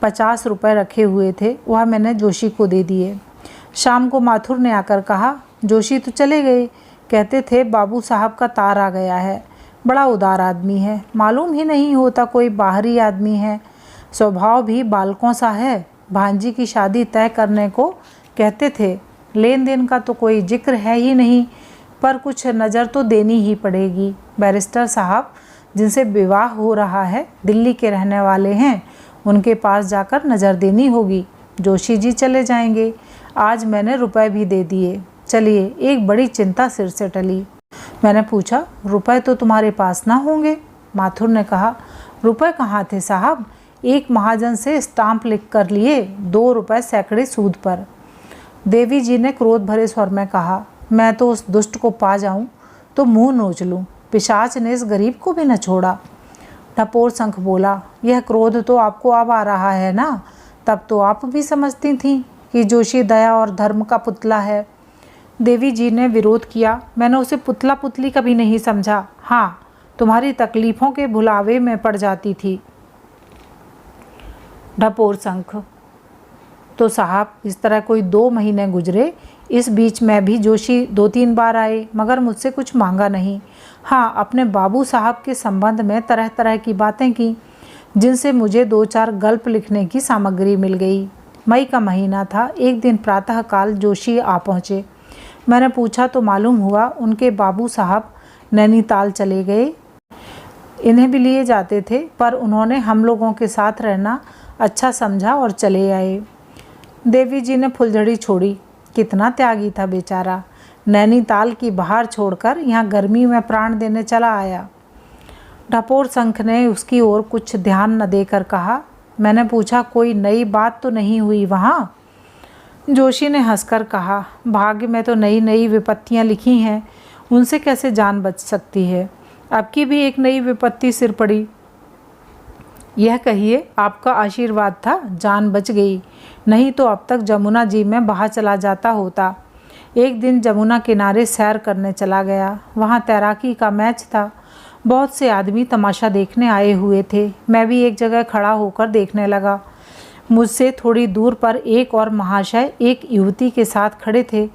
50 रुपये रखे हुए थे, वह मैंने जोशी को दे दिए। शाम को माथुर ने आकर कहा, जोशी तो चले गए, कहते थे बाबू साहब का तार आ गया है। बड़ा उदार आदमी है, मालूम ही नहीं होता कोई बाहरी आदमी है। स्वभाव भी बालकों सा है। भांजी की शादी तय करने को कहते थे। लेन देन का तो कोई जिक्र है ही नहीं, पर कुछ नज़र तो देनी ही पड़ेगी। बैरिस्टर साहब जिनसे विवाह हो रहा है दिल्ली के रहने वाले हैं, उनके पास जाकर नज़र देनी होगी। जोशी जी चले जाएंगे। आज मैंने रुपए भी दे दिए। चलिए, एक बड़ी चिंता सिर से टली। मैंने पूछा, रुपए तो तुम्हारे पास ना होंगे? माथुर ने कहा, रुपए कहाँ थे साहब, एक महाजन से स्टाम्प लिख कर लिए, 2 रुपए सैकड़े सूद पर। देवी जी ने क्रोध भरे स्वर में कहा, मैं तो उस दुष्ट को पा जाऊं तो मुंह नोच लूं। पिशाच ने इस गरीब को भी न छोड़ा। ढपोर संख बोला, यह क्रोध तो आपको अब आ रहा है ना, तब तो आप भी समझती थीं कि जोशी दया और धर्म का पुतला है। देवी जी ने विरोध किया, मैंने उसे पुतला पुतली कभी नहीं समझा। हाँ, तुम्हारी तकलीफ़ों के भुलावे में पड़ जाती थी। ढपोर संख, तो साहब इस तरह कोई 2 महीने गुजरे। इस बीच में भी जोशी 2-3 बार आए, मगर मुझसे कुछ मांगा नहीं। हाँ, अपने बाबू साहब के संबंध में तरह तरह की बातें की, जिनसे मुझे 2-4 गल्प लिखने की सामग्री मिल गई। मई का महीना था। एक दिन प्रातःकाल जोशी आ पहुँचे। मैंने पूछा तो मालूम हुआ उनके बाबू साहब नैनीताल चले गए। इन्हें भी लिए जाते थे, पर उन्होंने हम लोगों के साथ रहना अच्छा समझा और चले आए। देवी जी ने फुलझड़ी छोड़ी। कितना त्यागी था बेचारा, नैनीताल की बाहर छोड़कर यहाँ गर्मी में प्राण देने चला आया। ढपोर संख ने उसकी ओर कुछ ध्यान न देकर कहा, मैंने पूछा, कोई नई बात तो नहीं हुई वहाँ? जोशी ने हंसकर कहा, भाग्य में तो नई नई विपत्तियाँ लिखी हैं, उनसे कैसे जान बच सकती है। आपकी भी एक नई विपत्ति सिर पड़ी। यह कहिए, आपका आशीर्वाद था, जान बच गई, नहीं तो अब तक जमुना जी में बहा चला जाता होता। एक दिन जमुना किनारे सैर करने चला गया। वहाँ तैराकी का मैच था। बहुत से आदमी तमाशा देखने आए हुए थे। मैं भी एक जगह खड़ा होकर देखने लगा। मुझसे थोड़ी दूर पर एक और महाशय एक युवती के साथ खड़े थे।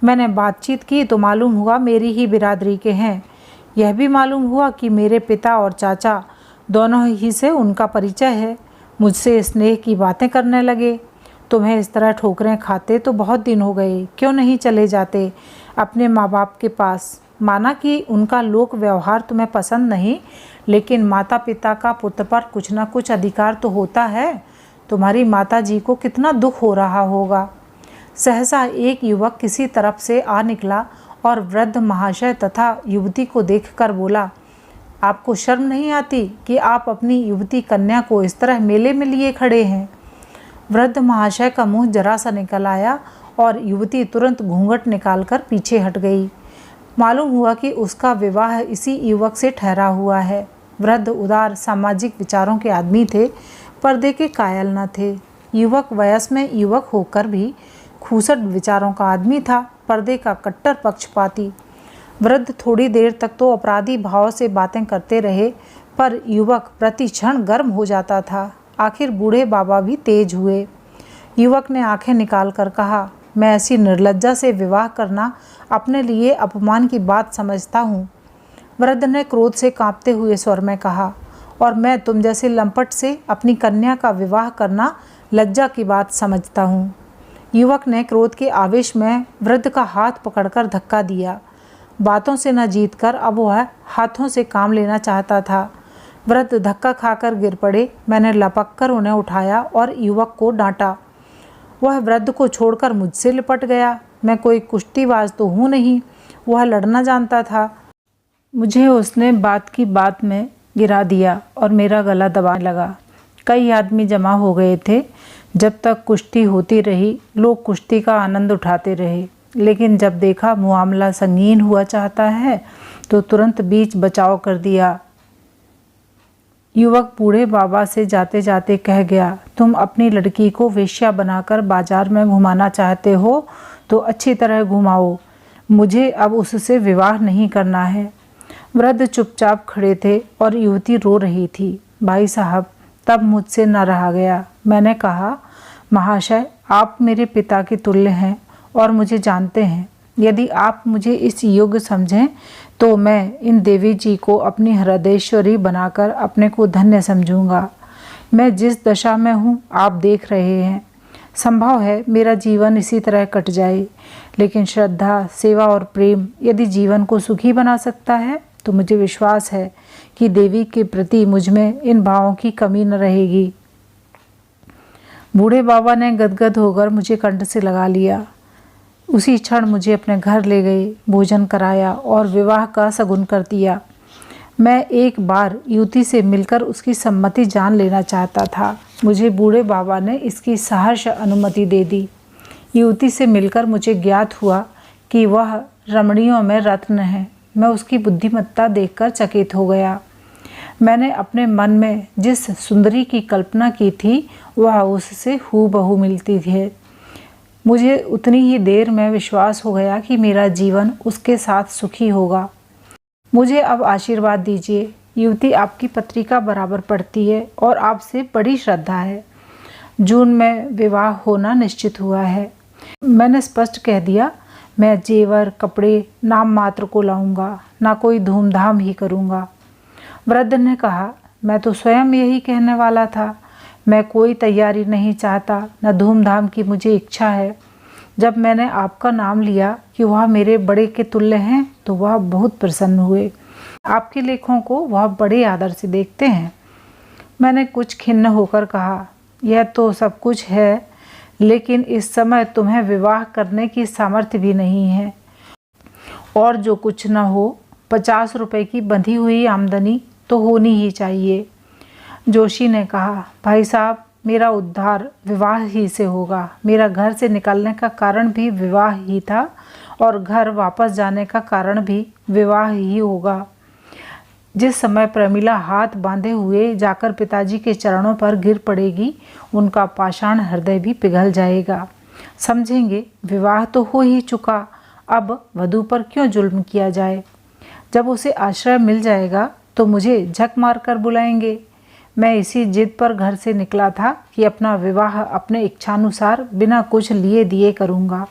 मैंने बातचीत की तो मालूम हुआ मेरी ही बिरादरी के हैं। यह भी मालूम हुआ कि मेरे पिता और चाचा दोनों ही से उनका परिचय है। मुझसे स्नेह की बातें करने लगे। तुम्हें इस तरह ठोकरें खाते तो बहुत दिन हो गए, क्यों नहीं चले जाते अपने माँ बाप के पास? माना कि उनका लोक व्यवहार तुम्हें पसंद नहीं, लेकिन माता पिता का पुत्र पर कुछ न कुछ अधिकार तो होता है। तुम्हारी माता जी को कितना दुख हो रहा होगा। सहसा एक युवक किसी तरफ से आ निकला और वृद्ध महाशय तथा युवती को देखकर बोला, आपको शर्म नहीं आती कि आप अपनी युवती कन्या को इस तरह मेले में लिए खड़े हैं? वृद्ध महाशय का मुंह जरा सा निकल आया और युवती तुरंत घूंघट निकालकर पीछे हट गई। मालूम हुआ कि उसका विवाह इसी युवक से ठहरा हुआ है। वृद्ध उदार सामाजिक विचारों के आदमी थे, पर्दे के कायल न थे। युवक वयस में युवक होकर भी खूसट विचारों का आदमी था, पर्दे का कट्टर पक्षपाती। वृद्ध थोड़ी देर तक तो अपराधी भाव से बातें करते रहे, पर युवक प्रति क्षण गर्म हो जाता था। आखिर बूढ़े बाबा भी तेज हुए। युवक ने आंखें निकाल कर कहा, मैं ऐसी निर्लज्जा से विवाह करना अपने लिए अपमान की बात समझता हूँ। वृद्ध ने क्रोध से कांपते हुए स्वर में कहा, और मैं तुम जैसे लंपट से अपनी कन्या का विवाह करना लज्जा की बात समझता हूँ। युवक ने क्रोध के आवेश में वृद्ध का हाथ पकड़कर धक्का दिया। बातों से न जीतकर अब वह हाथों से काम लेना चाहता था। वृद्ध धक्का खाकर गिर पड़े। मैंने लपककर उन्हें उठाया और युवक को डांटा। वह वृद्ध को छोड़कर मुझसे लिपट गया। मैं कोई कुश्तीबाज तो हूँ नहीं, वह लड़ना जानता था। मुझे उसने बात की बात में गिरा दिया और मेरा गला दबाने लगा। कई आदमी जमा हो गए थे। जब तक कुश्ती होती रही, लोग कुश्ती का आनंद उठाते रहे, लेकिन जब देखा मामला संगीन हुआ चाहता है तो तुरंत बीच बचाव कर दिया। युवक बूढ़े बाबा से जाते जाते कह गया, तुम अपनी लड़की को वेश्या बनाकर बाजार में घुमाना चाहते हो तो अच्छी तरह घुमाओ, मुझे अब उससे विवाह नहीं करना है। वृद्ध चुपचाप खड़े थे और युवती रो रही थी। भाई साहब, तब मुझसे न रहा गया। मैंने कहा, महाशय, आप मेरे पिता के तुल्य हैं और मुझे जानते हैं। यदि आप मुझे इस योग्य समझें तो मैं इन देवी जी को अपनी हृदयेश्वरी बनाकर अपने को धन्य समझूंगा। मैं जिस दशा में हूँ आप देख रहे हैं। संभव है मेरा जीवन इसी तरह कट जाए, लेकिन श्रद्धा, सेवा और प्रेम यदि जीवन को सुखी बना सकता है तो मुझे विश्वास है कि देवी के प्रति मुझ में इन भावों की कमी न रहेगी। बूढ़े बाबा ने गदगद होकर मुझे कंठ से लगा लिया। उसी क्षण मुझे अपने घर ले गए, भोजन कराया और विवाह का शगुन कर दिया। मैं एक बार युवती से मिलकर उसकी सम्मति जान लेना चाहता था। मुझे बूढ़े बाबा ने इसकी सहर्ष अनुमति दे दी। युवती से मिलकर मुझे ज्ञात हुआ कि वह रमणियों में रत्न है। मैं उसकी बुद्धिमत्ता देखकर चकित हो गया। मैंने अपने मन में जिस सुंदरी की कल्पना की थी वह उससे हूबहू मिलती थी। मुझे उतनी ही देर में विश्वास हो गया कि मेरा जीवन उसके साथ सुखी होगा। मुझे अब आशीर्वाद दीजिए। युवती आपकी पत्रिका बराबर पढ़ती है और आपसे बड़ी श्रद्धा है। जून में विवाह होना निश्चित हुआ है। मैंने स्पष्ट कह दिया, मैं जेवर कपड़े नाम मात्र को लाऊंगा, ना कोई धूमधाम ही करूंगा। वृद्ध ने कहा, मैं तो स्वयं यही कहने वाला था। मैं कोई तैयारी नहीं चाहता, न धूमधाम की मुझे इच्छा है। जब मैंने आपका नाम लिया कि वह मेरे बड़े के तुल्य हैं तो वह बहुत प्रसन्न हुए। आपके लेखों को वह बड़े आदर से देखते हैं। मैंने कुछ खिन्न होकर कहा, यह तो सब कुछ है, लेकिन इस समय तुम्हें विवाह करने की सामर्थ्य भी नहीं है, और जो कुछ न हो 50 रुपए की बंधी हुई आमदनी तो होनी ही चाहिए। जोशी ने कहा, भाई साहब, मेरा उद्धार विवाह ही से होगा। मेरा घर से निकलने का कारण भी विवाह ही था और घर वापस जाने का कारण भी विवाह ही होगा। जिस समय प्रमिला हाथ बांधे हुए जाकर पिताजी के चरणों पर गिर पड़ेगी, उनका पाषाण हृदय भी पिघल जाएगा। समझेंगे विवाह तो हो ही चुका, अब वधू पर क्यों जुल्म किया जाए। जब उसे आश्रय मिल जाएगा तो मुझे झक मार कर बुलाएंगे। मैं इसी जिद पर घर से निकला था कि अपना विवाह अपने इच्छानुसार बिना कुछ लिए दिए करूँगा,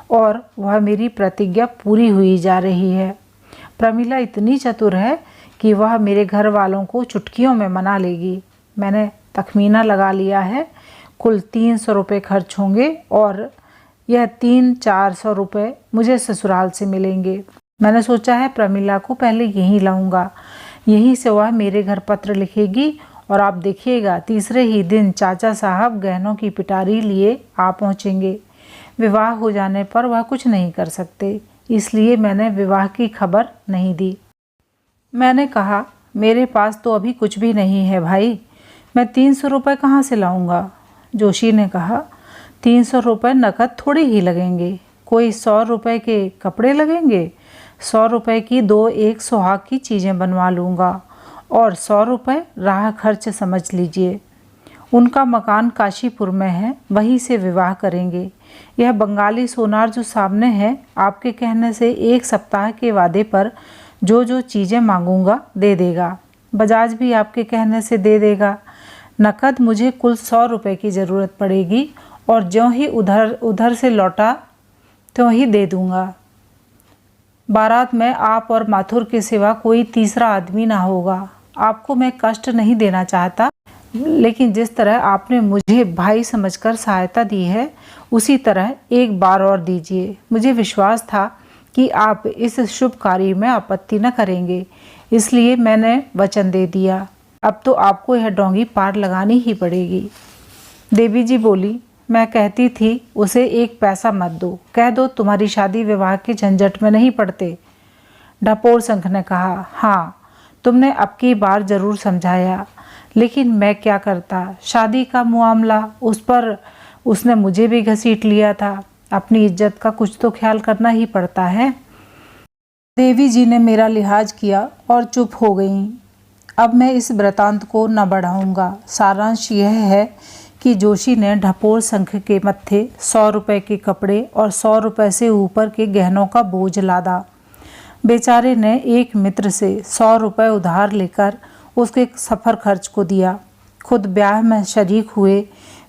और वह मेरी प्रतिज्ञा पूरी हुई जा रही है। प्रमिला इतनी चतुर है कि वह मेरे घर वालों को चुटकियों में मना लेगी। मैंने तखमीना लगा लिया है, कुल 300 रुपये खर्च होंगे और यह 300-400 रुपये मुझे ससुराल से मिलेंगे। मैंने सोचा है प्रमिला को पहले यहीं लाऊंगा, यहीं से वह मेरे घर पत्र लिखेगी और आप देखिएगा तीसरे ही दिन चाचा साहब गहनों की पिटारी लिए आ पहुँचेंगे। विवाह हो जाने पर वह कुछ नहीं कर सकते, इसलिए मैंने विवाह की खबर नहीं दी। मैंने कहा मेरे पास तो अभी कुछ भी नहीं है भाई, मैं 300 रुपये कहाँ से लाऊंगा। जोशी ने कहा 300 रुपये नकद थोड़े ही लगेंगे, कोई 100 रुपये के कपड़े लगेंगे, 100 रुपये की 2-1 सुहाग की चीज़ें बनवा लूँगा और 100 रुपये राह खर्च समझ लीजिए। उनका मकान काशीपुर में है, वहीं से विवाह करेंगे। यह बंगाली सोनार जो सामने है, आपके कहने से 1 सप्ताह के वादे पर जो जो चीज़ें मांगूंगा दे देगा। बजाज भी आपके कहने से दे देगा। नकद मुझे कुल 100 रुपये की ज़रूरत पड़ेगी और ज्यों ही उधर से लौटा त्यों ही दे दूंगा। बारात में आप और माथुर के सिवा कोई तीसरा आदमी ना होगा। आपको मैं कष्ट नहीं देना चाहता, लेकिन जिस तरह आपने मुझे भाई समझकर सहायता दी है, उसी तरह एक बार और दीजिए। मुझे विश्वास था कि आप इस शुभ कार्य में आपत्ति न करेंगे, इसलिए मैंने वचन दे दिया। अब तो आपको यह डोंगी पार लगानी ही पड़ेगी। देवी जी बोली, मैं कहती थी उसे 1 पैसा मत दो, कह दो तुम्हारी शादी विवाह के झंझट में नहीं पड़ते। ढपोर संख ने कहा, हाँ तुमने अब की बार जरूर समझाया, लेकिन मैं क्या करता। शादी का मामला, उस पर उसने मुझे भी घसीट लिया था। अपनी इज्जत का कुछ तो ख्याल करना ही पड़ता है। देवी जी ने मेरा लिहाज किया और चुप हो गईं। अब मैं इस वृतांत को न बढ़ाऊंगा। सारांश यह है कि जोशी ने ढपोर संख के मत्थे 100 रुपये के कपड़े और 100 रुपये से ऊपर के गहनों का बोझ लादा। बेचारे ने एक मित्र से 100 रुपये उधार लेकर उसके सफ़र खर्च को दिया। खुद ब्याह में शरीक हुए।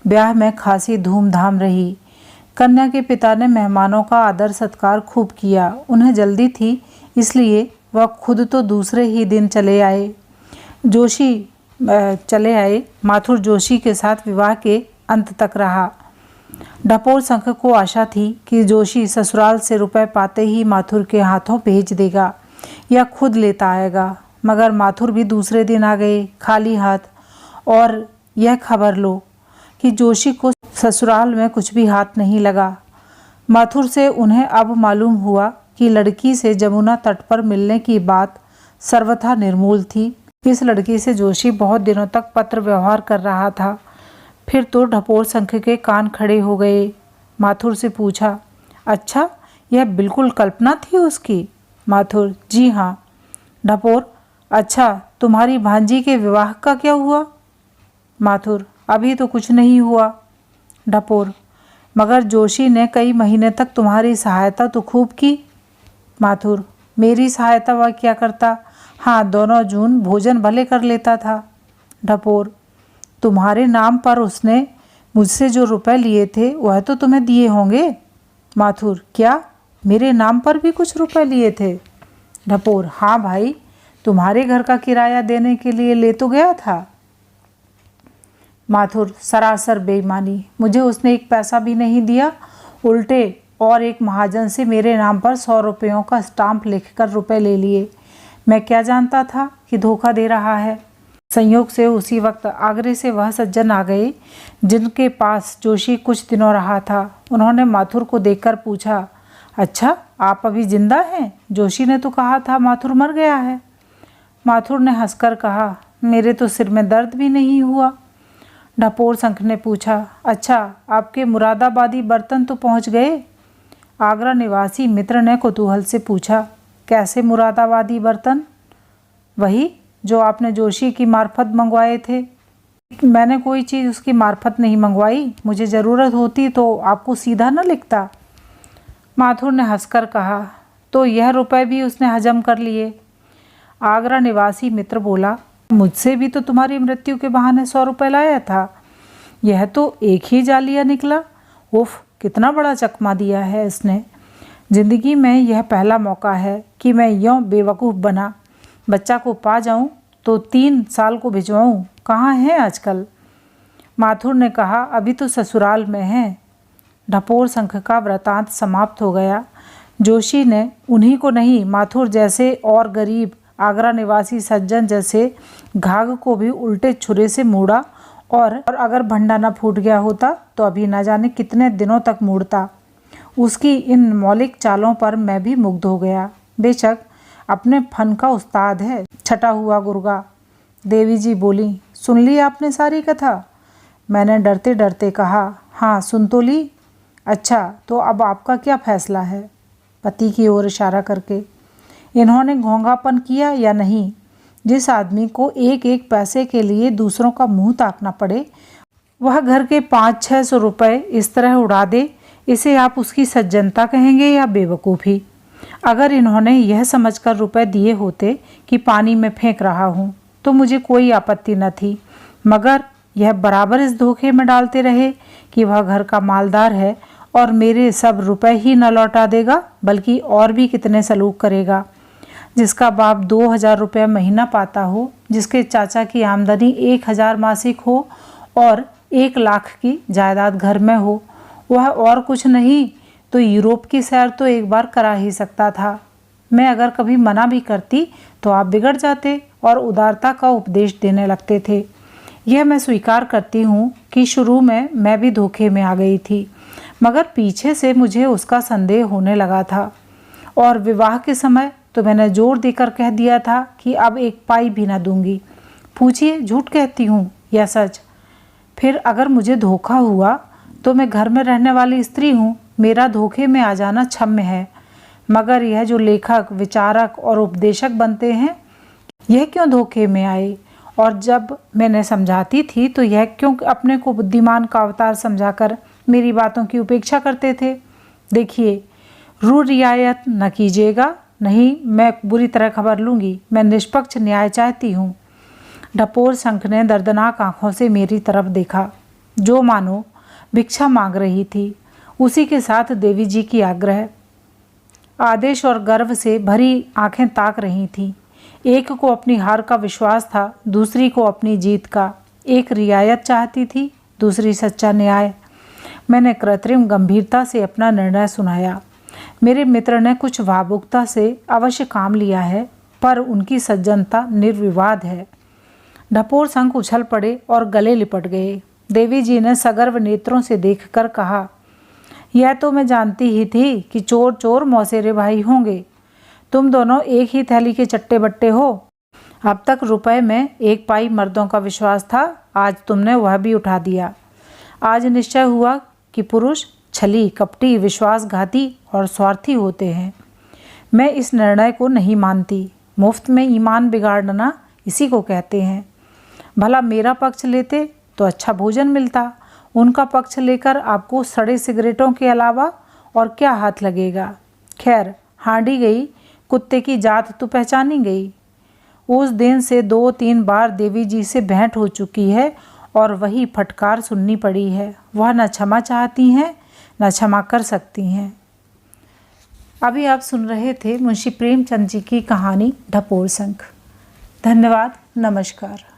ब्याह में खासी धूमधाम रही। कन्या के पिता ने मेहमानों का आदर सत्कार खूब किया। उन्हें जल्दी थी, इसलिए वह खुद तो दूसरे ही दिन चले आए। माथुर जोशी के साथ विवाह के अंत तक रहा। ढपोर संख को आशा थी कि जोशी ससुराल से रुपए पाते ही माथुर के हाथों भेज देगा या खुद लेता आएगा, मगर माथुर भी दूसरे दिन आ गए खाली हाथ। और यह खबर लो कि जोशी को ससुराल में कुछ भी हाथ नहीं लगा। माथुर से उन्हें अब मालूम हुआ कि लड़की से जमुना तट पर मिलने की बात सर्वथा निर्मूल थी। इस लड़की से जोशी बहुत दिनों तक पत्र व्यवहार कर रहा था। फिर तो ढपोर संख के कान खड़े हो गए। माथुर से पूछा, अच्छा यह बिल्कुल कल्पना थी उसकी? माथुर, जी हाँ। ढपोर, अच्छा तुम्हारी भांजी के विवाह का क्या हुआ? माथुर, अभी तो कुछ नहीं हुआ। ढपोर, मगर जोशी ने कई महीने तक तुम्हारी सहायता तो खूब की। माथुर, मेरी सहायता वह क्या करता? हाँ, दोनों जून भोजन भले कर लेता था। ढपोर, तुम्हारे नाम पर उसने मुझसे जो रुपए लिए थे वह तो तुम्हें दिए होंगे। माथुर, क्या मेरे नाम पर भी कुछ रुपए लिए थे? ढपोर, हाँ भाई, तुम्हारे घर का किराया देने के लिए ले तो गया था। माथुर, सरासर बेईमानी, मुझे उसने 1 पैसा भी नहीं दिया, उल्टे और एक महाजन से मेरे नाम पर 100 रुपयों का स्टाम्प लिखकर रुपए ले लिए। मैं क्या जानता था कि धोखा दे रहा है। संयोग से उसी वक्त आगरे से वह सज्जन आ गए जिनके पास जोशी कुछ दिनों रहा था। उन्होंने माथुर को देखकर पूछा, अच्छा आप अभी जिंदा हैं? जोशी ने तो कहा था माथुर मर गया है। माथुर ने हंसकर कहा, मेरे तो सिर में दर्द भी नहीं हुआ। ढपोर शंख ने पूछा। अच्छा, आपके मुरादाबादी बर्तन तो पहुंच गए? आगरा निवासी मित्र ने कुतूहल से पूछा। कैसे मुरादाबादी बर्तन? वही जो आपने जोशी की मार्फत मंगवाए थे। मैंने कोई चीज़ उसकी मार्फत नहीं मंगवाई। मुझे ज़रूरत होती तो आपको सीधा न लिखता। माथुर ने हंसकर कहा। तो यह रुपए भी उसने हजम कर लिए। आगरा निवासी मित्र बोला। मुझसे भी तो तुम्हारी मृत्यु के बहाने 100 रुपये लाया था। यह तो एक ही जालिया निकला। उफ, कितना बड़ा चकमा दिया है इसने। जिंदगी में यह पहला मौका है कि मैं यूँ बेवकूफ़ बना। बच्चा को पा जाऊं तो 3 साल को भिजवाऊं। कहाँ है आजकल? माथुर ने कहा, अभी तो ससुराल में है। ढपोर शंख का वृतांत समाप्त हो गया। जोशी ने उन्हीं को नहीं, माथुर जैसे और गरीब आगरा निवासी सज्जन जैसे घाघ को भी उल्टे छुरे से मोड़ा और अगर भंडा न फूट गया होता तो अभी न जाने कितने दिनों तक मोड़ता। उसकी इन मौलिक चालों पर मैं भी मुग्ध हो गया। बेशक अपने फन का उस्ताद है, छटा हुआ गुर्गा। देवी जी बोली, सुन ली आपने सारी कथा? मैंने डरते डरते कहा, हाँ सुन तो ली। अच्छा, तो अब आपका क्या फैसला है? पति की ओर इशारा करके। इन्होंने घोंघापन किया या नहीं? जिस आदमी को एक एक पैसे के लिए दूसरों का मुंह ताकना पड़े, वह घर के 500-600 रुपये इस तरह उड़ा दे, इसे आप उसकी सज्जनता कहेंगे या बेवकूफ़ी? अगर इन्होंने यह समझकर रुपए दिए होते कि पानी में फेंक रहा हूँ तो मुझे कोई आपत्ति न थी, मगर यह बराबर इस धोखे में डालते रहे कि वह घर का मालदार है और मेरे सब रुपए ही न लौटा देगा बल्कि और भी कितने सलूक करेगा। जिसका बाप 2000 रुपये महीना पाता हो, जिसके चाचा की आमदनी 1000 मासिक हो और 1 लाख की जायदाद घर में हो, वह और कुछ नहीं तो यूरोप की सैर तो एक बार करा ही सकता था। मैं अगर कभी मना भी करती तो आप बिगड़ जाते और उदारता का उपदेश देने लगते थे। यह मैं स्वीकार करती हूँ कि शुरू में मैं भी धोखे में आ गई थी, मगर पीछे से मुझे उसका संदेह होने लगा था और विवाह के समय तो मैंने जोर देकर कह दिया था कि अब 1 पाई भी ना दूंगी। पूछिए, झूठ कहती हूँ या सच? फिर अगर मुझे धोखा हुआ तो मैं घर में रहने वाली स्त्री हूँ, मेरा धोखे में आ जाना क्षम्य है, मगर यह जो लेखक, विचारक और उपदेशक बनते हैं, यह क्यों धोखे में आए? और जब मैंने समझाती थी तो यह क्यों अपने को बुद्धिमान का अवतार समझाकर मेरी बातों की उपेक्षा करते थे? देखिए, रू रियायत न कीजिएगा, नहीं मैं बुरी तरह खबर लूँगी। मैं निष्पक्ष न्याय चाहती हूँ। ढपोर शंख ने दर्दनाक आंखों से मेरी तरफ देखा, जो मानो भिक्षा मांग रही थी। उसी के साथ देवी जी की आग्रह, आदेश और गर्व से भरी आंखें ताक रही थीं। एक को अपनी हार का विश्वास था, दूसरी को अपनी जीत का। एक रियायत चाहती थी, दूसरी सच्चा न्याय। मैंने कृत्रिम गंभीरता से अपना निर्णय सुनाया। मेरे मित्र ने कुछ भावुकता से अवश्य काम लिया है, पर उनकी सज्जनता निर्विवाद है। ढपोर शंख उछल पड़े और गले लिपट गए। देवी जी ने सगर्व नेत्रों से देखकर कहा, यह तो मैं जानती ही थी कि चोर चोर मौसेरे भाई होंगे। तुम दोनों एक ही थैली के चट्टे बट्टे हो। अब तक रुपए में 1 पाई मर्दों का विश्वास था, आज तुमने वह भी उठा दिया। आज निश्चय हुआ कि पुरुष छली, कपटी, विश्वासघाती और स्वार्थी होते हैं। मैं इस निर्णय को नहीं मानती। मुफ्त में ईमान बिगाड़ना इसी को कहते हैं। भला मेरा पक्ष लेते तो अच्छा भोजन मिलता, उनका पक्ष लेकर आपको सड़े सिगरेटों के अलावा और क्या हाथ लगेगा। खैर, हांडी गई, कुत्ते की जात तो पहचानी गई। उस दिन से 2-3 बार देवी जी से भेंट हो चुकी है और वही फटकार सुननी पड़ी है। वह न क्षमा चाहती हैं न क्षमा कर सकती हैं। अभी आप सुन रहे थे मुंशी प्रेमचंद जी की कहानी ढपोर शंख। धन्यवाद, नमस्कार।